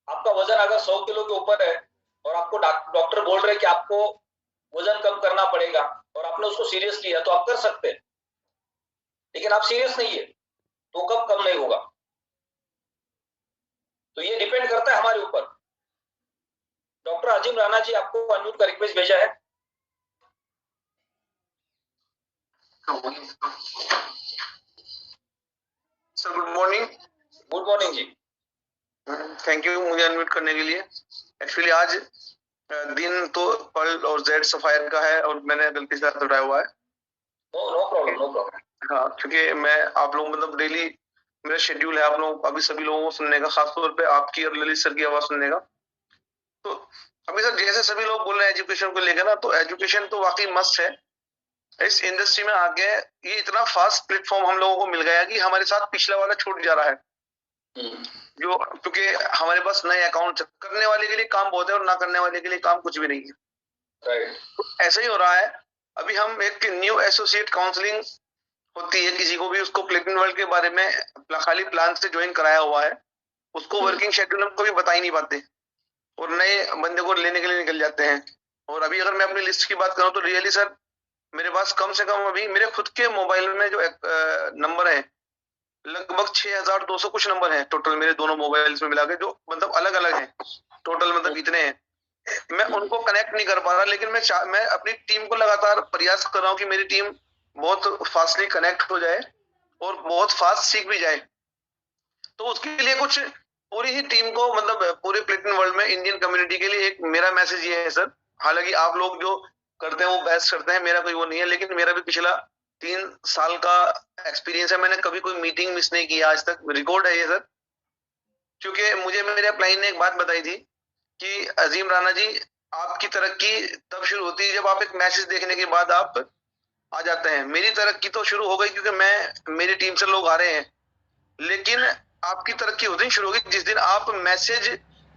आपका वजन अगर 100 किलो के ऊपर है और आपको डॉक्टर बोल रहे हैं कि आपको वजन कम करना पड़ेगा और आपने उसको सीरियस लिया तो आप कर सकते हैं, लेकिन आप सीरियस नहीं है तो कब कम नहीं होगा। तो ये डिपेंड करता है हमारे ऊपर। डॉक्टर अजीम राणा जी, आपको अनम्यूट का रिक्वेस्ट भेजा है। Sir good morning. Good morning ji. Thank you मुझे अनम्यूट करने के लिए। एक्चुअली आज दिन तो पर्ल और जेड सफायर का है और मैंने गलती से हाथ उठाया हुआ है। No problem, no problem. हाँ, क्योंकि मैं आप लोग मतलब डेली मेरा शेड्यूल है आप लोग अभी सभी लोगों को सुनने का, खासतौर पे आपकी और ललित सर की आवाज सुनने का। तो अभी सर जैसे सभी लोग बोल रहे हैं एजुकेशन को लेकर ना, तो एजुकेशन तो वाकई मस्त है। इस इंडस्ट्री में आगे ये इतना फास्ट प्लेटफॉर्म हम लोगों को मिल गया कि हमारे साथ पिछला वाला छूट जा रहा है। जो क्योंकि हमारे पास नए अकाउंट करने वाले के लिए काम बहुत है और ना करने वाले के लिए काम कुछ भी नहीं है। राइट। तो ऐसा ही हो रहा है। अभी हम एक न्यू एसोसिएट काउंसलिंग होती है किसी को भी, उसको प्लेटिन वर्ल्ड के बारे में खाली प्लान से ज्वाइन कराया हुआ है, उसको वर्किंग शेड्यूल हम कभी बता ही नहीं पाते और नए बंदे को लेने के लिए निकल जाते हैं। और अभी अगर मैं अपनी लिस्ट की बात करूं तो रियली सर मेरे पास कम से कम अभी मेरे खुद के मोबाइल में जो नंबर है लगभग 6200 कुछ नंबर हैं टोटल, मेरे दोनों मोबाइल्स में मिला के, जो मतलब अलग अलग हैं टोटल, मतलब इतने हैं। मैं उनको कनेक्ट नहीं कर पा रहा, लेकिन मैं अपनी टीम को लगातार प्रयास कर रहा हूँ कि मेरी टीम बहुत फास्टली कनेक्ट हो जाए और बहुत फास्ट सीख भी जाए। तो उसके लिए कुछ पूरी ही टीम को मतलब पूरे प्लेटिन वर्ल्ड में इंडियन कम्युनिटी के लिए एक मेरा मैसेज ये है सर, हालांकि आप लोग जो करते हैं वो बेस्ट करते हैं, मेरा कोई वो नहीं है, लेकिन मेरा भी पिछला 3 साल का एक्सपीरियंस है, मैंने कभी कोई मीटिंग मिस नहीं किया आज तक, रिकॉर्ड है ये सर। क्योंकि मुझे मेरे अपलाइन ने एक बात बताई थी कि अजीम राणा जी आपकी तरक्की तब शुरू होती है जब आप एक मैसेज देखने के बाद आप आ जाते हैं। मेरी तरक्की तो शुरू हो गई क्योंकि मेरी टीम से लोग आ रहे हैं, लेकिन आपकी तरक्की उस दिन शुरू होगी जिस दिन आप मैसेज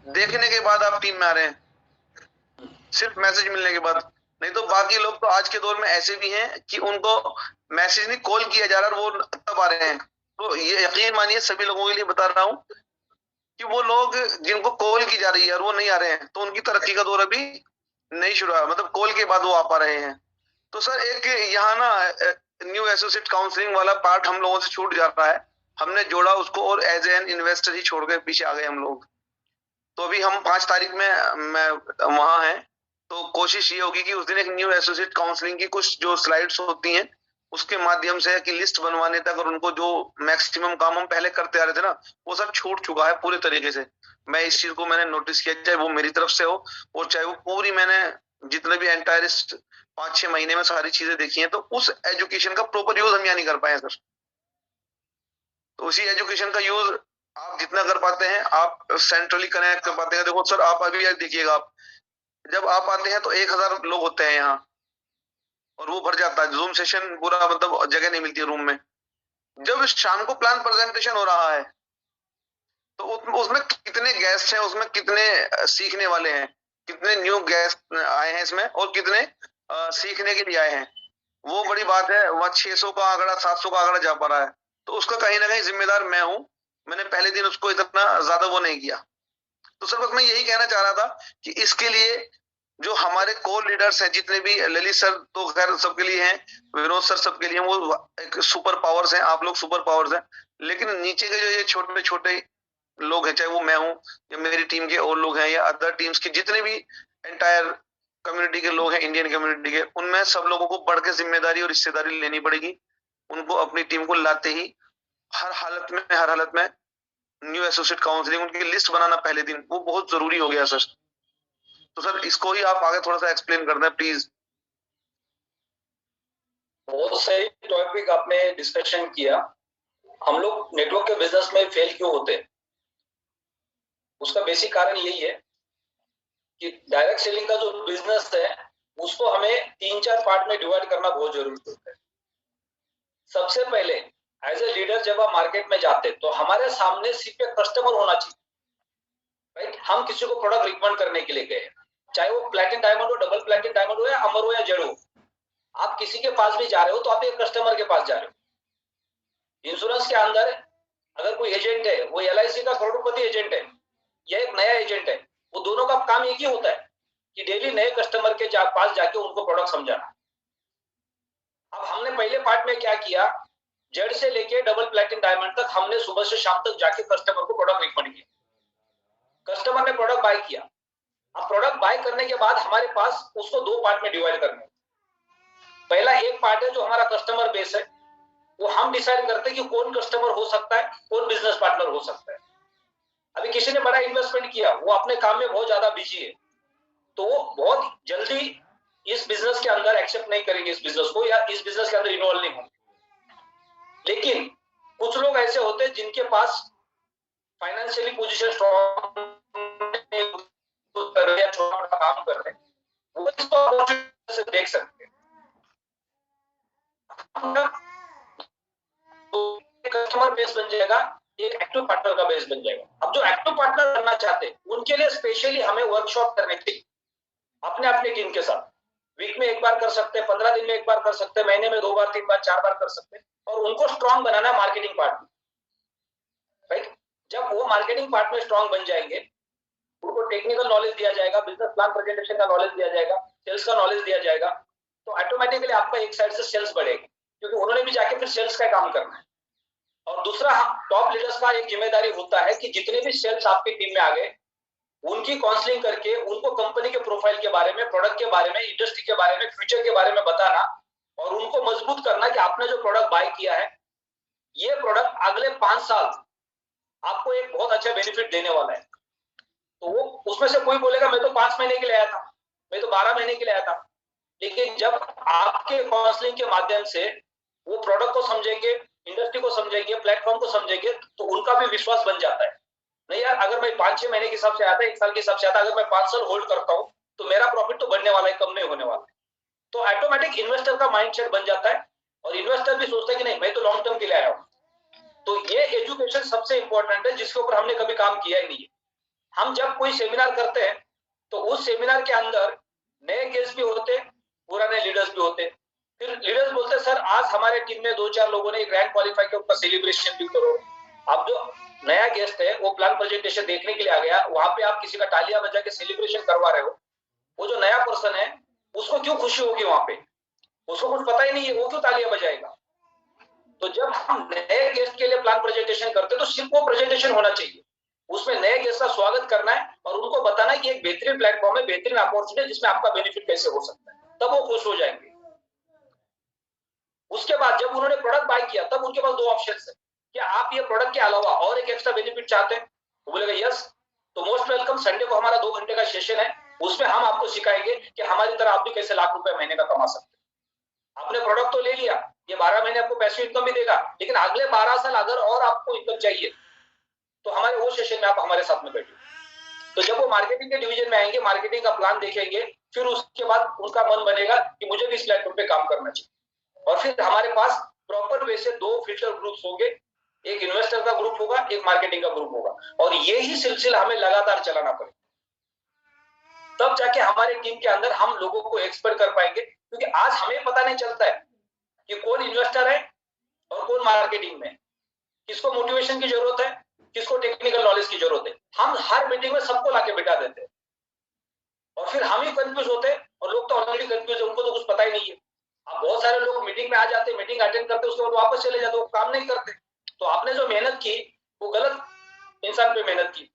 देखने के बाद आप टीम में आ रहे हैं, सिर्फ मैसेज मिलने के बाद। नहीं तो बाकी लोग तो आज के दौर में ऐसे भी हैं कि उनको मैसेज नहीं कॉल किया जा रहा और वो तब आ रहे हैं। तो ये यकीन मानिए सभी लोगों के लिए बता रहा हूँ कि वो लोग जिनको कॉल की जा रही है और वो नहीं आ रहे हैं, तो उनकी तरक्की का दौर अभी नहीं शुरू हुआ, मतलब कॉल के बाद वो आ पा रहे हैं। तो सर एक यहाँ ना न्यू एसोसिएट काउंसलिंग वाला पार्ट हम लोगों से छूट जा रहा है, हमने जोड़ा उसको और एज एन इन्वेस्टर ही छोड़ के पीछे आ गए हम लोग। तो अभी हम 5 तारीख में वहां हैं, तो कोशिश ये होगी कि उस दिन एक न्यू एसोसिएट काउंसलिंग की कुछ जो स्लाइड्स होती हैं उसके माध्यम से कि लिस्ट बनवाने तक और उनको जो मैक्सिमम काम हम पहले करते आ रहे थे ना वो सब छूट चुका है पूरे तरीके से। मैं इस चीज को मैंने नोटिस किया, चाहे वो मेरी तरफ से हो और चाहे वो पूरी मैंने जितने भी एंटायर 5-6 महीने में सारी चीजें देखी हैं, तो उस एजुकेशन का प्रॉपर यूज हम यहाँ नहीं कर पाए सर। तो उसी एजुकेशन का यूज आप जितना कर पाते हैं आप सेंट्रली कनेक्ट कर पाते हैं। देखो सर आप अभी देखिएगा, आप जब आप आते हैं तो 1000 लोग होते हैं यहाँ और वो भर जाता है जूम सेशन पूरा, मतलब जगह नहीं मिलती रूम में। जब शाम को प्लान प्रेजेंटेशन हो रहा है तो उसमें कितने गेस्ट हैं, उसमें कितने सीखने वाले हैं, कितने न्यू गेस्ट आए हैं इसमें और कितने सीखने के लिए आए हैं, वो बड़ी बात है। वहाँ 600 का आंकड़ा 700 का आंकड़ा जा पा रहा है, तो उसका कहीं ना कहीं जिम्मेदार मैं हूँ। मैंने पहले दिन उसको इतना ज्यादा वो नहीं किया। तो सर बस मैं यही कहना चाह रहा था कि इसके लिए जो हमारे कोर लीडर्स हैं जितने भी, ललित सर तो खैर सबके लिए हैं, विनोद सर सबके लिए, वो एक सुपर पावर्स हैं, आप लोग सुपर पावर्स हैं, लेकिन नीचे के जो ये छोटे छोटे लोग हैं, चाहे वो मैं हूँ या मेरी टीम के और लोग हैं या अदर टीम्स के जितने भी एंटायर कम्युनिटी के लोग हैं इंडियन कम्युनिटी के, उनमें सब लोगों को बढ़ के जिम्मेदारी और हिस्सेदारी लेनी पड़ेगी। उनको अपनी टीम को लाते ही हर हालत में न्यू एसोसिएट काउंसलिंग उनकी लिस्ट बनाना पहले दिन वो बहुत जरूरी हो गया सर। तो सर इसको ही आप आगे थोड़ा सा एक्सप्लेन कर दें प्लीज। बहुत सही टॉपिक आपने डिस्कशन किया। हम लोग नेटवर्क के बिजनेस में फेल क्यों होते हैं, उसका बेसिक कारण यही है कि डायरेक्ट सेलिंग का जो बिजनेस है उसको हमें 3-4 पार्ट में डिवाइड करना बहुत जरूरी होता है। सबसे पहले एज ए लीडर जब आप मार्केट में जाते तो हमारे सामने सिर्फ एक कस्टमर होना चाहिए, राइट। हम किसी को प्रोडक्ट रिकमेंड करने के लिए गए, चाहे वो प्लैटिनम डायमंड हो, डबल प्लैटिनम डायमंड हो, या अमर हो, या जेड हो, आप किसी के पास भी जा रहे हो तो आप एक कस्टमर के पास जा रहे हो। इंश्योरेंस के अंदर अगर कोई एजेंट है, वो LIC का करोड़पति एजेंट है या एक नया एजेंट है, वो दोनों का काम एक ही होता है कि डेली नए कस्टमर के पास जाके उनको प्रोडक्ट समझाना। अब हमने पहले पार्ट में क्या किया, जेड से लेके डबल प्लैटिनम डायमंड तक हमने सुबह से शाम तक जाके कस्टमर को प्रोडक्ट रिकमेंड किया। कस्टमर ने प्रोडक्ट बाय किया। अब प्रोडक्ट बाय करने के बाद हमारे पास उसको दो पार्ट में डिवाइड करना है। पहला एक पार्ट है जो हमारा कस्टमर बेस है, वो हम डिसाइड करते हैं कि कौन कस्टमर हो सकता है, कौन बिजनेस पार्टनर हो सकता है। अभी किसी ने बड़ा इन्वेस्टमेंट किया, वो अपने काम में बहुत ज्यादा बिजी है, तो वो बहुत जल्दी इस बिजनेस के अंदर एक्सेप्ट नहीं करेंगे इस बिजनेस को, या इस बिजनेस के अंदर इन्वॉल्व नहीं होंगे। लेकिन कुछ लोग ऐसे होते हैं जिनके पास फाइनेंशियली पोजीशन स्ट्रॉन्ग कर रहे हैं, छोटा मोटा काम कर रहे हैं, वो इसको अपॉर्चुनिटी से देख सकते हैं। तो कस्टमर बेस बन जाएगा, एक एक्टिव पार्टनर का बेस बन जाएगा। अब जो एक्टिव पार्टनर बनना चाहते हैं उनके लिए स्पेशली हमें वर्कशॉप करने चाहिए अपने अपने टीम के साथ। वीक में एक बार कर सकते हैं, 15 दिन में एक बार कर सकते हैं, महीने में 2 बार 3 बार 4 बार कर सकते हैं, और उनको स्ट्रांग बनाना है मार्केटिंग पार्ट में, राइट। जब वो मार्केटिंग पार्ट में स्ट्रांग बन जाएंगे, उनको टेक्निकल नॉलेज दिया जाएगा, बिजनेस प्लान प्रेजेंटेशन का नॉलेज दिया जाएगा, सेल्स का नॉलेज दिया जाएगा, तो ऑटोमेटिकली आपका एक साइड से सेल्स बढ़ेगा, क्योंकि उन्होंने भी जाके फिर सेल्स का काम करना है। और दूसरा, टॉप लीडर्स का एक जिम्मेदारी होता है कि जितने भी सेल्स आपकी टीम में आ गए, उनकी काउंसलिंग करके उनको कंपनी के प्रोफाइल के बारे में, प्रोडक्ट के बारे में, इंडस्ट्री के बारे में, फ्यूचर के बारे में बताना, और उनको मजबूत करना कि आपने जो प्रोडक्ट बाय किया है, ये प्रोडक्ट अगले 5 साल आपको एक बहुत अच्छा बेनिफिट देने वाला है। तो वो उसमें से कोई बोलेगा मैं तो 5 महीने के लिए आया था, मैं तो 12 महीने के लिए आया था, लेकिन जब आपके काउंसलिंग के माध्यम से वो प्रोडक्ट को समझेंगे, इंडस्ट्री को समझेंगे, प्लेटफॉर्म को समझेंगे, तो उनका भी विश्वास बन जाता है। नहीं यार, अगर मैं 5-6 महीने के हिसाब से आता है, 1 साल के हिसाब से आता है, अगर मैं 5 साल होल्ड करता हूं तो मेरा प्रॉफिट तो बढ़ने वाला है, कम नहीं होने वाला है। तो ऑटोमेटिक इन्वेस्टर का माइंडसेट बन जाता है, और इन्वेस्टर भी सोचता है कि नहीं, मैं तो लॉन्ग टर्म के लिए आया हूं। तो ये एजुकेशन सबसे इंपॉर्टेंट है, जिसके ऊपर हमने कभी काम किया ही नहीं है। हम जब कोई सेमिनार करते हैं तो उस सेमिनार के अंदर नए गेस्ट भी होते, पुराने लीडर्स भी होते। फिर लीडर्स बोलते सर आज हमारे टीम में 2-4 लोगों ने रैंक क्वालिफाई के ऊपर सेलिब्रेशन भी करो। अब जो नया गेस्ट है वो प्लान प्रेजेंटेशन देखने के लिए आ गया, वहां पे आप किसी का तालियां बजा के सेलिब्रेशन करवा रहे हो, वो जो नया पर्सन है उसको क्यों खुशी होगी वहां पे? उसको कुछ पता ही नहीं है, वो क्यों तालियां बजाएगा? तो जब हम नए गेस्ट के लिए प्लान प्रेजेंटेशन करते हैं तो सिर्फ वो प्रेजेंटेशन होना चाहिए, उसमें नए गेस्ट का स्वागत करना है और उनको बताना है कि एक बेहतरीन प्लेटफॉर्म है, बेहतरीन अपॉर्चुनिटी जिसमें आपका बेनिफिट कैसे हो सकता है, तब वो खुश हो जाएंगे। उसके बाद जब उन्होंने प्रोडक्ट बाय किया तब उनके पास 2 ऑप्शन है, क्या आप ये प्रोडक्ट के अलावा और एक एक्स्ट्रा बेनिफिट चाहते हैं? वो बोलेगा यस, तो मोस्ट वेलकम, संडे को हमारा 2 घंटे का सेशन है, उसमें हम आपको सिखाएंगे कि हमारी तरह आप भी कैसे लाख रुपए महीने का कमा सकते हैं। आपने प्रोडक्ट तो ले लिया, ये 12 महीने आपको पैसिव इनकम भी देगा, लेकिन अगले 12 साल अगर और आपको इनकम चाहिए तो हमारे वो सेशन में आप हमारे साथ में बैठिए। तो जब वो मार्केटिंग के डिवीजन में आएंगे, मार्केटिंग का प्लान देखेंगे, फिर उसके बाद उनका मन बनेगा कि मुझे भी इस प्लेटफॉर्म पे काम करना चाहिए। और फिर हमारे पास प्रॉपर वे से 2 फिल्टर ग्रुप्स होंगे, एक इन्वेस्टर का ग्रुप होगा, एक मार्केटिंग का ग्रुप होगा, और यही सिलसिला हमें लगातार चलाना पड़ेगा, तब जाके हमारे टीम के अंदर हम लोगों को एक्सपर्ट कर पाएंगे। क्योंकि आज हमें पता नहीं चलता है कि कौन इन्वेस्टर है और कौन मार्केटिंग में, किसको मोटिवेशन की जरूरत है, किसको टेक्निकल नॉलेज की जरूरत है। हम हर मीटिंग में सबको लाके बिठा देते हैं और फिर हम ही कंफ्यूज होते हैं, और लोग तो ऑलरेडी कंफ्यूज है, उनको तो कुछ पता ही नहीं है। अब बहुत सारे लोग मीटिंग में आ जाते हैं, मीटिंग अटेंड करते, उसके बाद वापस चले जाते, वो काम नहीं करते। तो आपने जो मेहनत की वो गलत इंसान पे मेहनत की।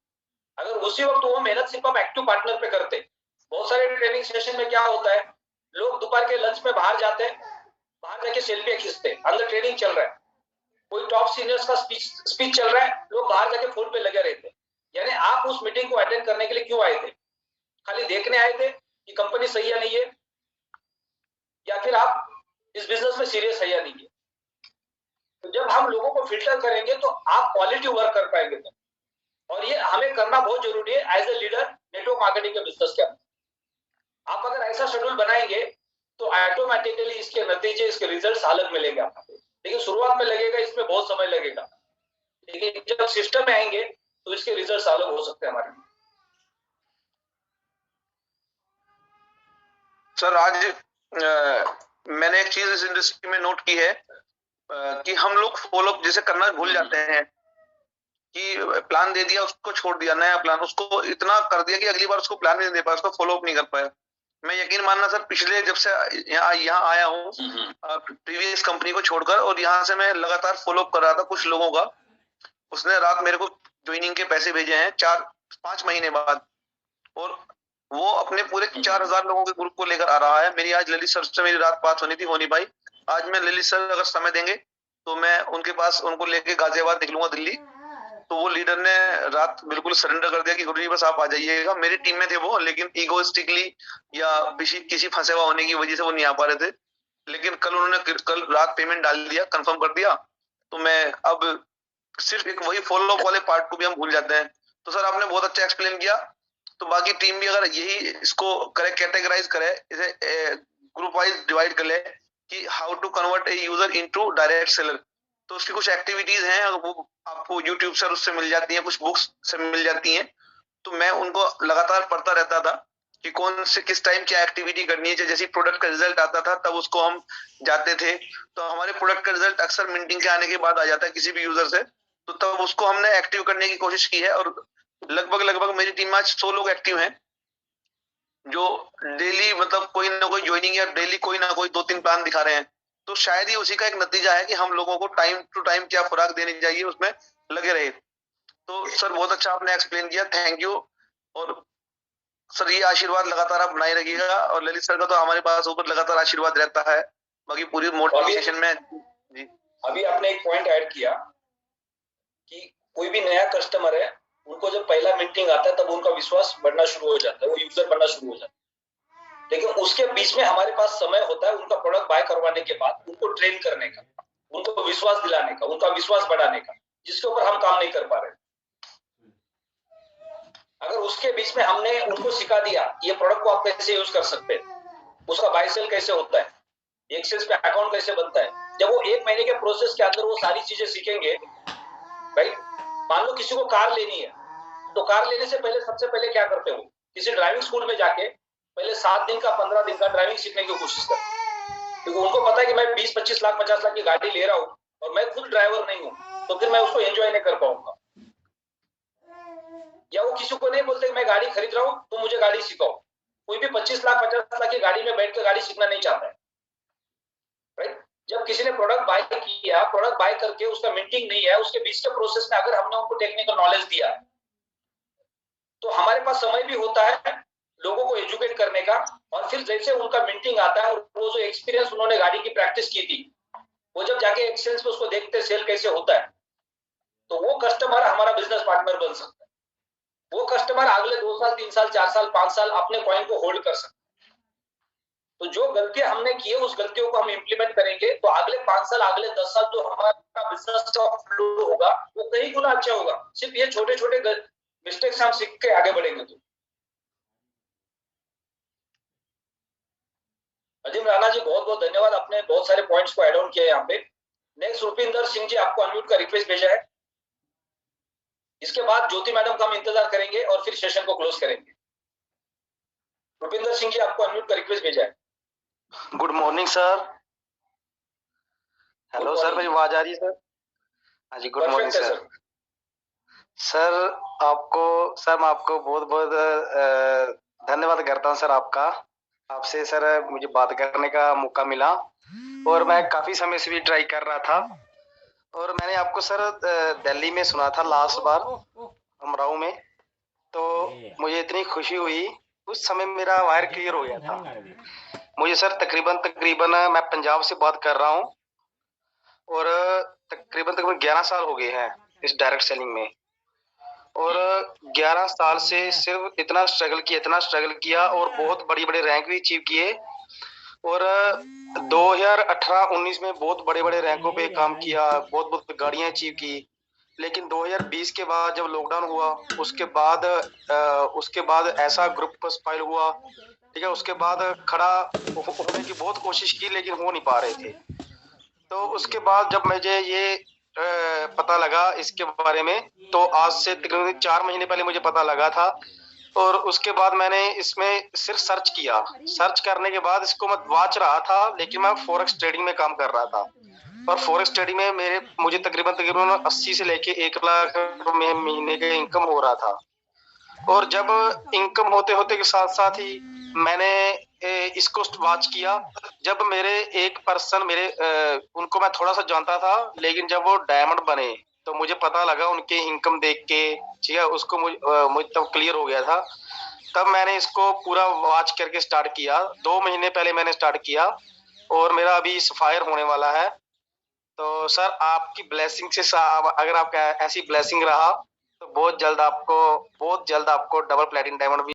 अगर उसी वक्त वो मेहनत सिर्फ आप एक्टिव पार्टनर पे करते। बहुत सारे ट्रेनिंग सेशन में क्या होता है, लोग दोपहर के लंच में बाहर जाते हैं, बाहर जाके सेल्फी खींचते, अंदर ट्रेनिंग चल रहा है, कोई टॉप सीनियर्स का स्पीच चल रहा है, लोग बाहर जाके फोन पे लगे रहते। यानी आप उस मीटिंग को अटेंड करने के लिए क्यों आए थे? खाली देखने आए थे कि कंपनी सही है नहीं है, या फिर आप इस बिजनेस में सीरियस है या नहीं है? तो जब हम लोगों को फिल्टर करेंगे तो आप क्वालिटी वर्क कर पाएंगे। और ये हमें करना बहुत जरूरी है as a leader network marketing के बिजनेस के अंदर। आप अगर ऐसा शेड्यूल बनाएंगे तो ऑटोमेटिकली इसके नतीजे, इसके रिजल्ट्स अलग मिलेंगे आपको। लेकिन शुरुआत में लगेगा, इसमें बहुत समय लगेगा, लेकिन जब सिस्टम में आएंगे तो इसके रिजल्ट्स अलग हो सकते हैं हमारे। सर आज मैंने एक चीज इस इंडस्ट्री में नोट की है कि हम लोग फॉलो जैसे करना भूल जाते हैं कि प्लान दे दिया उसको छोड़ दिया, नया प्लान उसको इतना कर दिया कि अगली बार उसको प्लान नहीं दे पाया, उसको फॉलो अप नहीं कर पाया। मैं यकीन मानना सर पिछले जब से यहाँ आया हूँ प्रीवियस कंपनी को छोड़कर, और यहाँ से मैं लगातार फॉलो अप कर रहा था कुछ लोगों का। उसने रात मेरे को ज्वाइनिंग के पैसे भेजे हैं 4-5 महीने बाद, और वो अपने पूरे 4000 लोगों के ग्रुप को लेकर आ रहा है। मेरी आज ललित सर से मेरी रात बात होनी थी, होनी भाई। आज मैं ललित सर अगर समय देंगे तो मैं उनके पास उनको लेके गाजियाबाद निकलूंगा दिल्ली। तो वो लीडर ने रात बिल्कुल सरेंडर कर दिया कि गुरुजी बस आप आ जाइएगा। मेरी टीम में थे वो, लेकिन ईगोइस्टिकली या किसी फंसे हुआ होने की वजह से वो नहीं आ पा रहे थे। लेकिन कल रात पेमेंट डाल दिया, कंफर्म कर दिया। तो मैं अब सिर्फ एक वही फॉलो अप वाले पार्ट को भी हम भूल जाते हैं। तो सर आपने बहुत अच्छा एक्सप्लेन किया। तो बाकी टीम भी अगर यही इसको करे, कैटेगराइज करे, इसे ग्रुप वाइज डिवाइड कर ले कि how to convert a user into direct seller, तो उसकी कुछ एक्टिविटीज हैं, वो आपको यूट्यूब से उससे मिल जाती हैं, कुछ बुक्स से मिल जाती हैं। तो मैं उनको लगातार पढ़ता रहता था कि कौन से किस टाइम क्या एक्टिविटी करनी है। जैसे प्रोडक्ट का रिजल्ट आता था तब उसको हम जाते थे, तो हमारे प्रोडक्ट का रिजल्ट अक्सर मिंटिंग के आने के बाद आ जाता है किसी भी यूजर से, तो तब उसको हमने एक्टिव करने की कोशिश की है। और लगभग मेरी टीम में आज 100 लोग एक्टिव हैं जो डेली मतलब कोई ना कोई ज्वाइनिंग या डेली कोई ना कोई 2-3 प्लान दिखा रहे हैं। तो शायद ही उसी का एक नतीजा है कि हम लोगों को टाइम टू टाइम क्या खुराक देनी चाहिए उसमें लगे रहे। तो सर बहुत अच्छा आपने एक्सप्लेन किया, थैंक यू। और सर ये आशीर्वाद लगातार आप बनाए रखिएगा, और ललित सर का तो हमारे पास ऊपर लगातार आशीर्वाद रहता है। बाकी पूरी मोटिवेशन में जी। अभी आपने एक पॉइंट ऐड किया कि कोई भी नया कस्टमर है, उनको जब पहला मीटिंग आता है तब उनका विश्वास बढ़ना शुरू हो जाता है, वो यूजर बनना शुरू हो जाता है। लेकिन उसके बीच में हमारे पास समय होता है उनका प्रोडक्ट बाय करवाने के बाद उनको ट्रेन करने का, उनको विश्वास दिलाने का, उनका विश्वास बढ़ाने का, जिसके ऊपर हम काम नहीं कर पा रहे। अगर उसके बीच में हमने उनको सिखा दिया ये प्रोडक्ट को आप कैसे यूज कर सकते हैं, उसका बाय सेल कैसे होता है, एक्सेस पे अकाउंट कैसे बनता है, जब वो 1 महीने के प्रोसेस के अंदर वो सारी चीजें सीखेंगे, राइट। मान लो किसी को कार लेनी है, तो कार लेने से पहले सबसे पहले क्या करते हो, किसी ड्राइविंग स्कूल में जाके पहले 7 दिन का 15 दिन का ड्राइविंग सीखने की कोशिश करते, क्योंकि उनको पता है कि मैं 20-25 लाख 50 लाख की गाड़ी ले रहा हूँ और मैं खुद ड्राइवर नहीं हूँ, तो फिर मैं उसको एंजॉय नहीं कर पाऊंगा। या वो किसी को नहीं बोलते मैं गाड़ी खरीद रहा हूँ तो मुझे गाड़ी सिखाओ। कोई भी 25 लाख 50 लाख की गाड़ी में बैठ कर गाड़ी सीखना नहीं चाहता है, राइट। जब किसी ने प्रोडक्ट बाय किया, प्रोडक्ट बाय करके उसका मिंटिंग नहीं है, उसके बीच के प्रोसेस में अगर हमने उनको टेक्निकल नॉलेज दिया तो हमारे पास समय भी होता है लोगों को एजुकेट करने का। और फिर जैसे उनका मिंटिंग आता है और वो जो एक्सपीरियंस उन्होंने गाड़ी की प्रैक्टिस की थी, वो जब जाके एक्सचेंज पे उसको देखते सेल कैसे होता है, तो वो कस्टमर हमारा बिजनेस पार्टनर बन सकता है। वो कस्टमर अगले 2 साल 3 साल 4 साल 5 साल अपने पॉइंट को होल्ड कर सकता है। तो जो गलतियां हमने की है उस गलतियों को हम इंप्लीमेंट करेंगे तो अगले 5 साल अगले 10 साल जो हमारा बिजनेस का फ्लो होगा वो कई गुना अच्छा होगा। सिर्फ ये छोटे छोटे मिस्टेक्स हम सीख के आगे बढ़ेंगे। तो अजीम राणा जी बहुत बहुत धन्यवाद, आपने बहुत सारे पॉइंट्स को एड ऑन किया यहाँ पे। नेक्स्ट रुपिंदर सिंह जी, आपको अनम्यूट का रिक्वेस्ट भेजा है। इसके बाद ज्योति मैडम का हम इंतजार करेंगे और फिर सेशन को क्लोज करेंगे। रुपिंदर सिंह जी, आपको अनम्यूट का रिक्वेस्ट भेजा है। Good morning sir. Hello sir, मेरी आवाज आ रही है सर? हाँ जी, गुड मॉर्निंग सर। सर मैं आपको बहुत बहुत धन्यवाद करता हूँ सर। आपसे सर मुझे बात करने का मौका मिला और मैं काफी समय से भी ट्राई कर रहा था। और मैंने आपको सर दिल्ली में सुना था लास्ट बार अमराव में, तो मुझे इतनी खुशी हुई। उस समय मेरा वायर क्लियर हो गया था। मुझे सर तकरीबन मैं पंजाब से बात कर रहा हूँ और तकरीबन 11 साल हो गए हैं इस डायरेक्ट सेलिंग में। और 11 साल से सिर्फ इतना स्ट्रगल किया और बहुत बड़े रैंक भी अचीव किए। और 2018-19 में बहुत बड़े रैंकों पे काम किया, बहुत गाड़ियां अचीव की। लेकिन 2020 के बाद जब लॉकडाउन हुआ उसके बाद ऐसा ग्रुप स्पाइल हुआ, ठीक है। उसके बाद खड़ा होने की बहुत कोशिश की लेकिन हो नहीं पा रहे थे। तो उसके बाद जब मुझे ये पता लगा इसके बारे में, तो आज से तकरीबन 4 महीने पहले मुझे पता लगा था। और उसके बाद मैंने इसमें सिर्फ सर्च किया। सर्च करने के बाद इसको मैं वाच रहा था, लेकिन मैं फॉरेक्स ट्रेडिंग में काम कर रहा था। और फॉरेक्स ट्रेडिंग में मुझे तकरीबन 80 से लेके 1 लाख में महीने का इनकम हो रहा था। और जब इनकम होते होते के साथ साथ ही मैंने इसको वॉच किया। जब मेरे एक पर्सन उनको मैं थोड़ा सा जानता था, लेकिन जब वो डायमंड बने तो मुझे पता लगा उनके इनकम देख के, ठीक है, उसको मुझे तब क्लियर हो गया था। तब मैंने इसको पूरा वॉच करके स्टार्ट किया। 2 महीने पहले मैंने स्टार्ट किया और मेरा अभी सफायर होने वाला है। तो सर आपकी ब्लेसिंग से अगर आपका ऐसी ब्लेसिंग रहा तो बहुत जल्द आपको डबल प्लेटिनम डायमंड भी